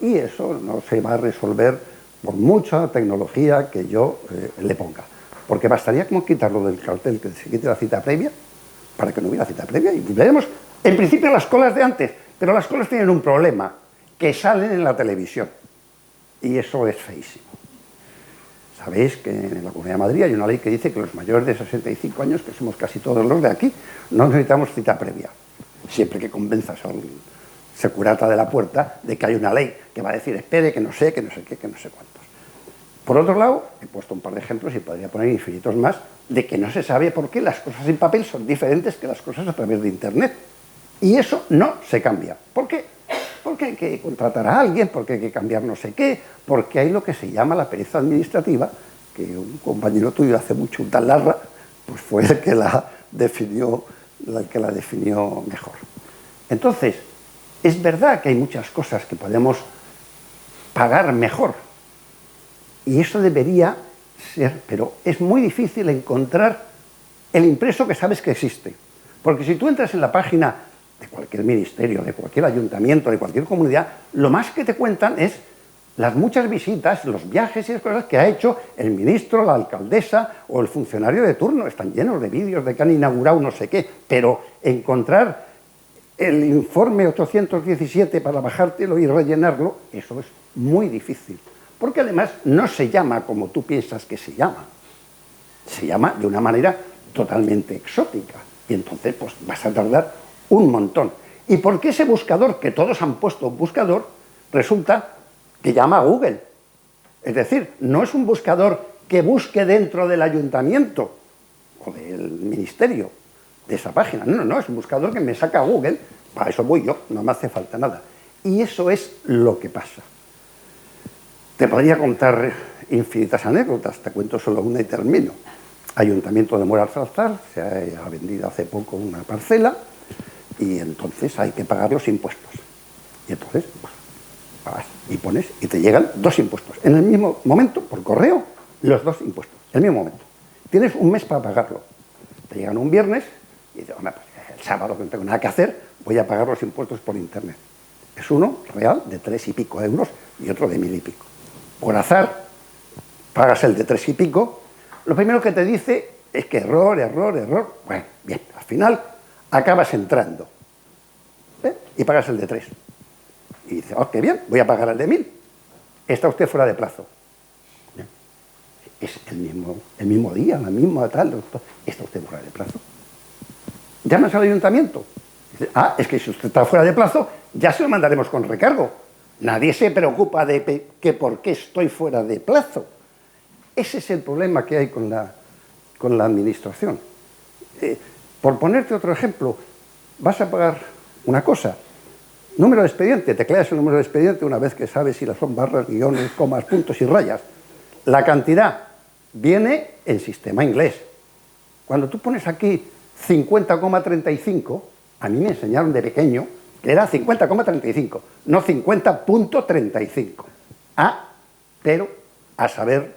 Y eso no se va a resolver por mucha tecnología que yo le ponga. Porque bastaría como quitarlo del cartel, que se quite la cita previa, para que no hubiera cita previa. Y veremos, en principio, las colas de antes, pero las colas tienen un problema, que salen en la televisión. Y eso es feísimo. Sabéis que en la Comunidad de Madrid hay una ley que dice que los mayores de 65 años, que somos casi todos los de aquí, no necesitamos cita previa. Siempre que convenzas al securata de la puerta de que hay una ley que va a decir, espere, que no sé qué, que no sé cuántos. Por otro lado, he puesto un par de ejemplos y podría poner infinitos más, de que no se sabe por qué las cosas en papel son diferentes que las cosas a través de Internet. Y eso no se cambia. ¿Por qué? Porque hay que contratar a alguien, porque hay que cambiar no sé qué, porque hay lo que se llama la pereza administrativa, que un compañero tuyo hace mucho, un tal Larra, pues fue el que la definió mejor. Entonces, es verdad que hay muchas cosas que podemos pagar mejor, y eso debería ser, pero es muy difícil encontrar el impreso que sabes que existe. Porque si tú entras en la página de cualquier ministerio, de cualquier ayuntamiento, de cualquier comunidad, lo más que te cuentan es las muchas visitas, los viajes y las cosas que ha hecho el ministro, la alcaldesa o el funcionario de turno. Están llenos de vídeos de que han inaugurado no sé qué, pero encontrar el informe 817 para bajártelo y rellenarlo, eso es muy difícil. Porque además no se llama como tú piensas que se llama. Se llama de una manera totalmente exótica. Y entonces pues vas a tardar un montón. ¿Y por qué ese buscador, que todos han puesto un buscador, resulta que llama a Google? Es decir, no es un buscador que busque dentro del ayuntamiento o del ministerio de esa página. No, es un buscador que me saca a Google. Para eso voy yo, no me hace falta nada. Y eso es lo que pasa. Te podría contar infinitas anécdotas, te cuento solo una y termino. Ayuntamiento de Mora Salzar, se ha vendido hace poco una parcela y entonces hay que pagar los impuestos. Y entonces pues, pagas y pones y te llegan 2 impuestos. En el mismo momento, por correo, los 2 impuestos, en el mismo momento. Tienes un mes para pagarlo. Te llegan un viernes y dices, hombre, pues el sábado que no tengo nada que hacer, voy a pagar los impuestos por internet. Es uno real de 3 y pico euros y otro de 1000 y pico. Por azar, pagas el de 3 y pico, lo primero que te dice es que error. Bueno, bien, al final acabas entrando y pagas el de 3. Y dices, oh, qué bien, voy a pagar el de 1000. Está usted fuera de plazo. Es el mismo día, la misma tal, está usted fuera de plazo. Llamas al ayuntamiento. Dice, es que si usted está fuera de plazo, ya se lo mandaremos con recargo. Nadie se preocupa de que por qué estoy fuera de plazo. Ese es el problema que hay con la administración. Por ponerte otro ejemplo, vas a pagar una cosa, número de expediente, tecleas el número de expediente una vez que sabes si son barras, guiones, comas, puntos y rayas. La cantidad viene en sistema inglés. Cuando tú pones aquí 50,35, a mí me enseñaron de pequeño que era 50,35, no 50,35. Pero a saber,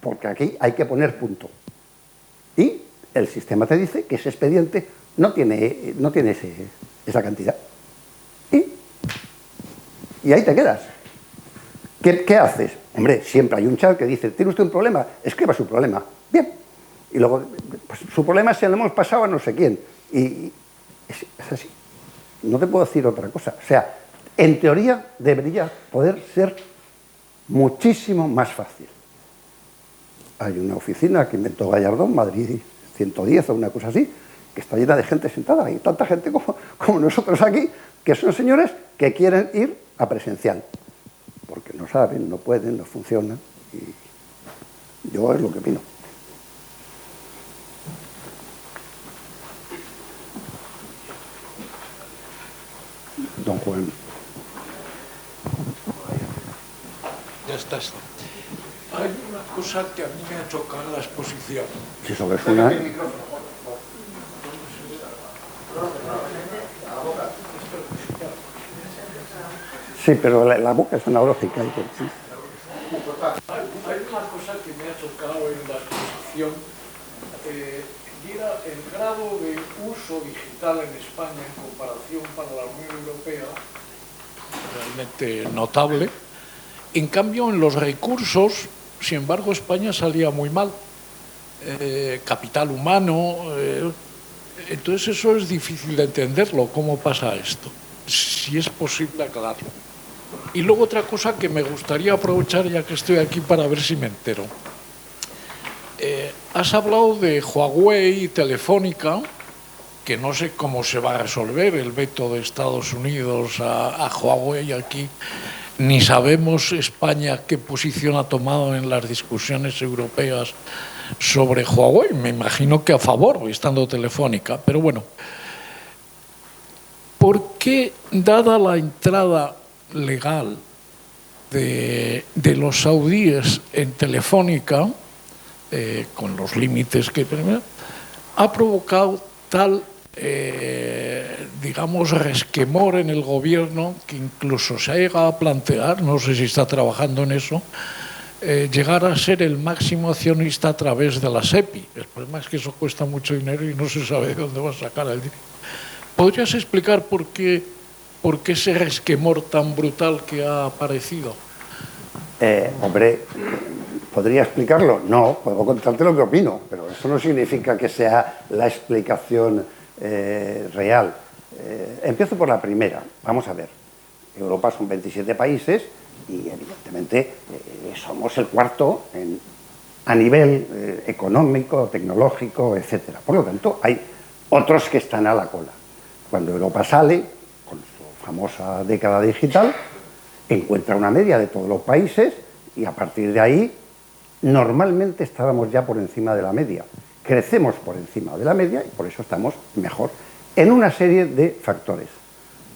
porque aquí hay que poner punto. Y el sistema te dice que ese expediente no tiene esa cantidad. Y ahí te quedas. ¿Qué haces? Hombre, siempre hay un chat que dice, ¿tiene usted un problema? Escriba su problema. Bien. Y luego, pues, su problema se lo hemos pasado a no sé quién. Y es así. No te puedo decir otra cosa. O sea, en teoría debería poder ser muchísimo más fácil. Hay una oficina que inventó Gallardón, Madrid 110 o una cosa así, que está llena de gente sentada. Hay tanta gente como nosotros aquí, que son señores que quieren ir a presencial. Porque no saben, no pueden, no funcionan. Y yo es lo que opino. Don Juan. Ya estás. Hay una cosa que a mí me ha chocado en la exposición. Si sobre una... Sí, pero la boca es analógica. Hay una cosa que me ha chocado en la exposición, y era el grado de uso digital en España en comparación para la Unión Europea, realmente notable. En cambio, en los recursos, sin embargo, España salía muy mal. Capital humano, entonces eso es difícil de entenderlo, cómo pasa esto, si es posible aclararlo. Y luego otra cosa que me gustaría aprovechar, ya que estoy aquí, para ver si me entero. Has hablado de Huawei y Telefónica, que no sé cómo se va a resolver el veto de Estados Unidos a Huawei aquí, ni sabemos España qué posición ha tomado en las discusiones europeas sobre Huawei. Me imagino que a favor, estando Telefónica, pero bueno. ¿Por qué, dada la entrada legal de los saudíes en Telefónica, con los límites que ha provocado tal, digamos, resquemor en el gobierno, que incluso se ha llegado a plantear, no sé si está trabajando en eso, llegar a ser el máximo accionista a través de la SEPI? El problema es que eso cuesta mucho dinero y no se sabe de dónde va a sacar el dinero. ¿Podrías explicar por qué ese resquemor tan brutal que ha aparecido? Hombre, ¿podría explicarlo? No, puedo contarte lo que opino, pero eso no significa que sea la explicación real. Empiezo por la primera. Vamos a ver. Europa son 27 países y evidentemente somos el cuarto a nivel económico, tecnológico, etcétera. Por lo tanto, hay otros que están a la cola. Cuando Europa sale, con su famosa década digital, encuentra una media de todos los países y a partir de ahí normalmente estábamos ya por encima de la media. Crecemos por encima de la media y por eso estamos mejor en una serie de factores.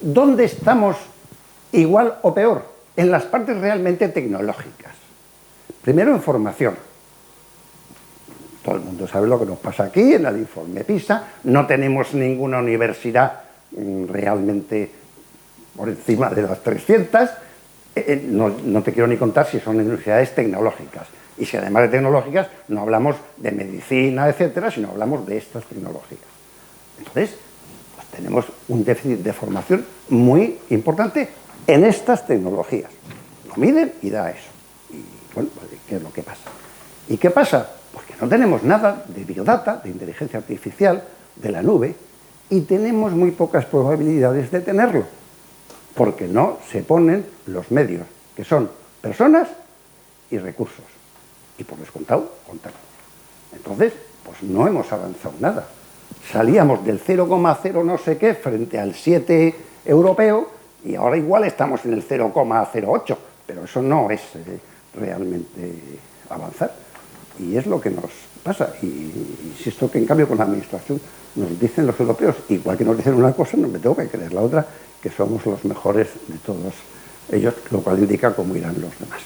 ¿Dónde estamos igual o peor? En las partes realmente tecnológicas. Primero, en formación. Todo el mundo sabe lo que nos pasa aquí en el informe PISA. No tenemos ninguna universidad realmente por encima de las 300. No te quiero ni contar si son universidades tecnológicas. Y si además de tecnológicas no hablamos de medicina, etcétera, sino hablamos de estas tecnológicas. Entonces, pues tenemos un déficit de formación muy importante en estas tecnologías. Lo miden y da eso. Y bueno, pues, ¿qué es lo que pasa? ¿Y qué pasa? Pues que no tenemos nada de biodata, de inteligencia artificial, de la nube, y tenemos muy pocas probabilidades de tenerlo, porque no se ponen los medios, que son personas y recursos. Y por descontado, contamos. Entonces, pues no hemos avanzado nada. Salíamos del 0,0 no sé qué frente al 7 europeo y ahora igual estamos en el 0,08, pero eso no es realmente avanzar. Y es lo que nos pasa. Y insisto que en cambio con la administración nos dicen los europeos, igual que nos dicen una cosa, no me tengo que creer la otra, que somos los mejores de todos ellos, lo cual indica cómo irán los demás.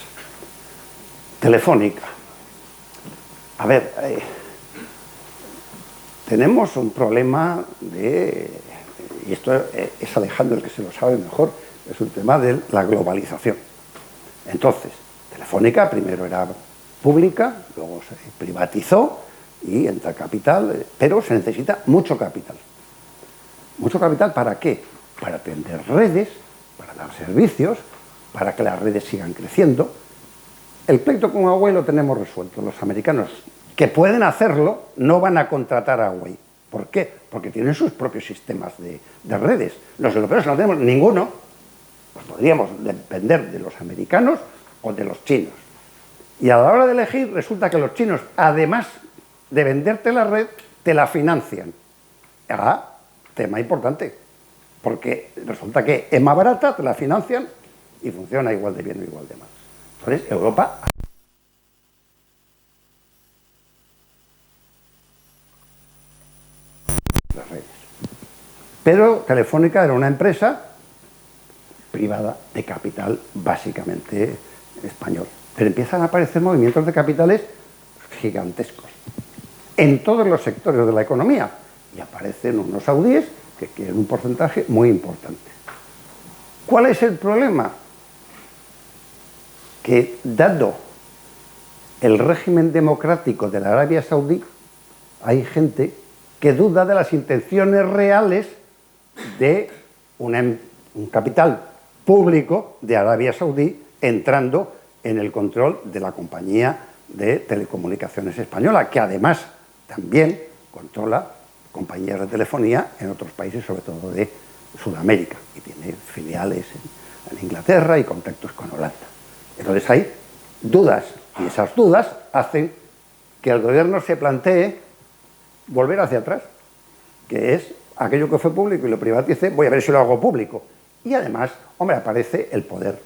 Telefónica. A ver, tenemos un problema de, y esto es Alejandro el que se lo sabe mejor, es un tema de la globalización. Entonces, Telefónica primero era pública, luego se privatizó y entra capital, pero se necesita mucho capital. ¿Mucho capital para qué? Para atender redes, para dar servicios, para que las redes sigan creciendo. El pleito con Huawei lo tenemos resuelto. Los americanos, que pueden hacerlo, no van a contratar a Huawei. ¿Por qué? Porque tienen sus propios sistemas de redes. Los europeos no tenemos ninguno, pues podríamos depender de los americanos o de los chinos. Y a la hora de elegir, resulta que los chinos, además de venderte la red, te la financian. Ah, tema importante, porque resulta que es más barata, te la financian y funciona igual de bien o igual de mal. Entonces, Europa... las redes. Pero Telefónica era una empresa privada de capital básicamente español. Pero empiezan a aparecer movimientos de capitales gigantescos en todos los sectores de la economía y aparecen unos saudíes que quieren un porcentaje muy importante. ¿Cuál es el problema? Que dado el régimen democrático de la Arabia Saudí, hay gente que duda de las intenciones reales de un capital público de Arabia Saudí entrando en el control de la compañía de telecomunicaciones española, que además también controla compañías de telefonía en otros países, sobre todo de Sudamérica, y tiene filiales en Inglaterra y contactos con Holanda. Entonces hay dudas, y esas dudas hacen que el gobierno se plantee volver hacia atrás, que es aquello que fue público y lo privatice, voy a ver si lo hago público. Y además, hombre, aparece el poder.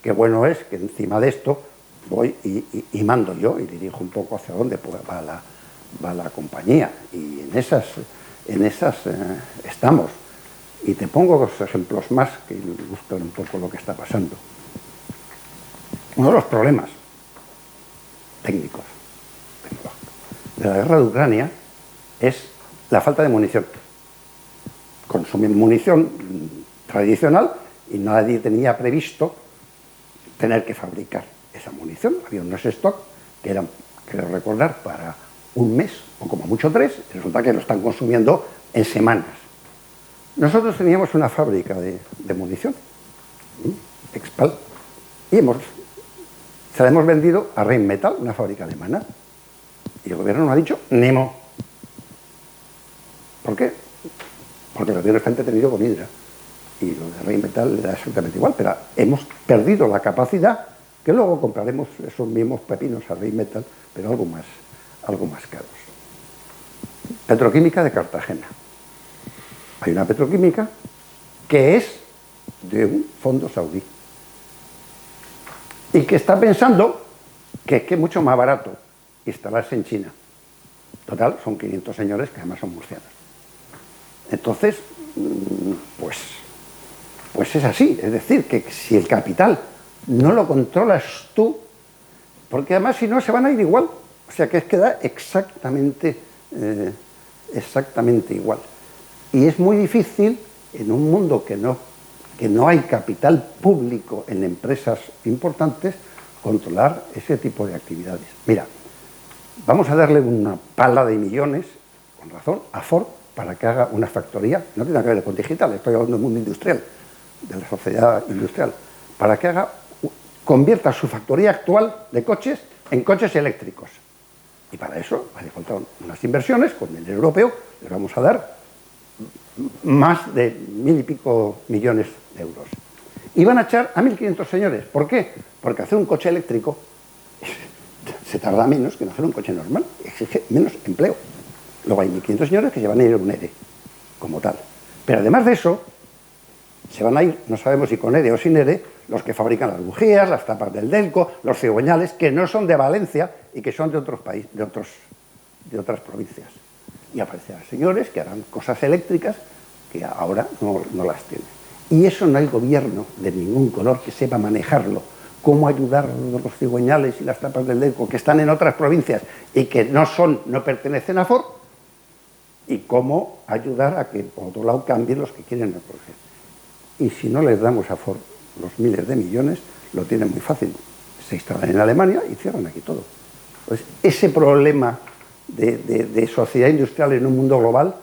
Qué bueno es que encima de esto voy y mando yo y dirijo un poco hacia dónde va la compañía. Y en esas estamos. Y te pongo dos ejemplos más que ilustran un poco lo que está pasando. Uno de los problemas técnicos de la guerra de Ucrania es la falta de munición. Consumen munición tradicional y nadie tenía previsto tener que fabricar esa munición. Había unos stock que eran, creo recordar, para un mes o como mucho 3, y resulta que lo están consumiendo en semanas. Nosotros teníamos una fábrica de munición, Expal, y se la hemos vendido a Rheinmetall, una fábrica alemana, y el gobierno nos ha dicho Nemo. ¿Por qué? Porque el gobierno está entretenido con Hydra. Y lo de Rheinmetall le da exactamente igual, pero hemos perdido la capacidad, que luego compraremos esos mismos pepinos a Rheinmetall, pero algo más caros. Petroquímica de Cartagena. Hay una petroquímica que es de un fondo saudí y que está pensando que es mucho más barato instalarse en China. Total, son 500 señores que además son murcianos. Entonces, pues es así. Es decir, que si el capital no lo controlas tú, porque además si no se van a ir igual. O sea que queda exactamente igual. Y es muy difícil en un mundo que no hay capital público en empresas importantes controlar ese tipo de actividades. Mira, vamos a darle una pala de millones, con razón, a Ford para que haga una factoría, no tiene nada que ver con digital, estoy hablando del mundo industrial, de la sociedad industrial, para que convierta su factoría actual de coches en coches eléctricos. Y para eso hace falta unas inversiones, con dinero europeo les vamos a dar más de 1.000 y pico millones de euros. Y van a echar a 1.500 señores. ¿Por qué? Porque hacer un coche eléctrico se tarda menos que en hacer un coche normal, exige menos empleo. Luego hay 1.500 señores que se van a ir a un ERE, como tal. Pero además de eso, Se van a ir, no sabemos si con ERE o sin ERE, los que fabrican las bujías, las tapas del Delco, los cigüeñales, que no son de Valencia y que son de otros países, de otras provincias. Y aparecerán señores que harán cosas eléctricas que ahora no las tienen. Y eso no hay gobierno de ningún color que sepa manejarlo. Cómo ayudar a los cigüeñales y las tapas del Delco que están en otras provincias y que no pertenecen a Ford, y cómo ayudar a que por otro lado cambien los que quieren el proyecto. Y si no les damos a Ford los miles de millones, lo tienen muy fácil. Se instalan en Alemania y cierran aquí todo. Pues ese problema de sociedad industrial en un mundo global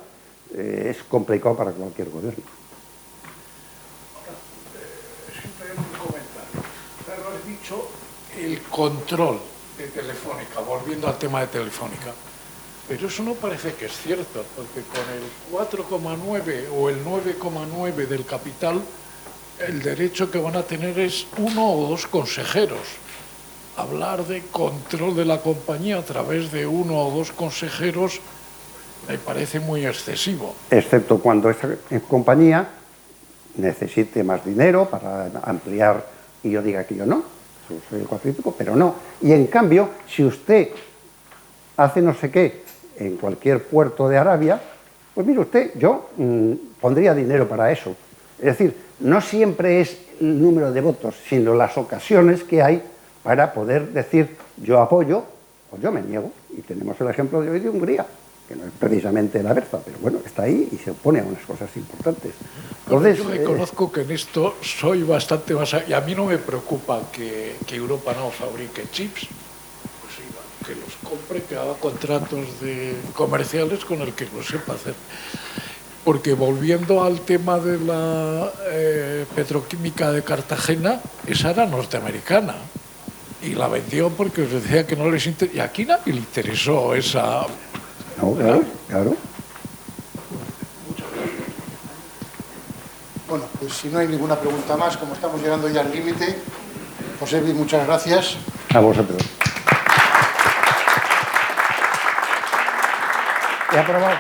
es complicado para cualquier gobierno. Simplemente un comentario. Pero has dicho el control de Telefónica, volviendo al tema de Telefónica. Pero eso no parece que es cierto, porque con el 4,9 o el 9,9 del capital, el derecho que van a tener es 1 o 2 consejeros. Hablar de control de la compañía a través de 1 o 2 consejeros me parece muy excesivo. Excepto cuando esa compañía necesite más dinero para ampliar y yo diga que yo no, soy el 4 y pico, pero no. Y en cambio, si usted hace no sé qué en cualquier puerto de Arabia, pues mire usted, yo pondría dinero para eso. Es decir, no siempre es el número de votos, sino las ocasiones que hay para poder decir yo apoyo o yo me niego. Y tenemos el ejemplo de hoy de Hungría, que no es precisamente la Berza, pero bueno, está ahí y se opone a unas cosas importantes. Entonces, yo reconozco que en esto soy bastante más... Y a mí no me preocupa que Europa no fabrique chips, que los compre, que haga contratos comerciales con el que lo sepa hacer. Porque volviendo al tema de la petroquímica de Cartagena, esa era norteamericana y la vendió porque os decía que no les interesó, y aquí nadie le interesó esa... No, claro, claro. Bueno, pues si no hay ninguna pregunta más, como estamos llegando ya al límite, José Luis, muchas gracias. A vosotros. He aprobado.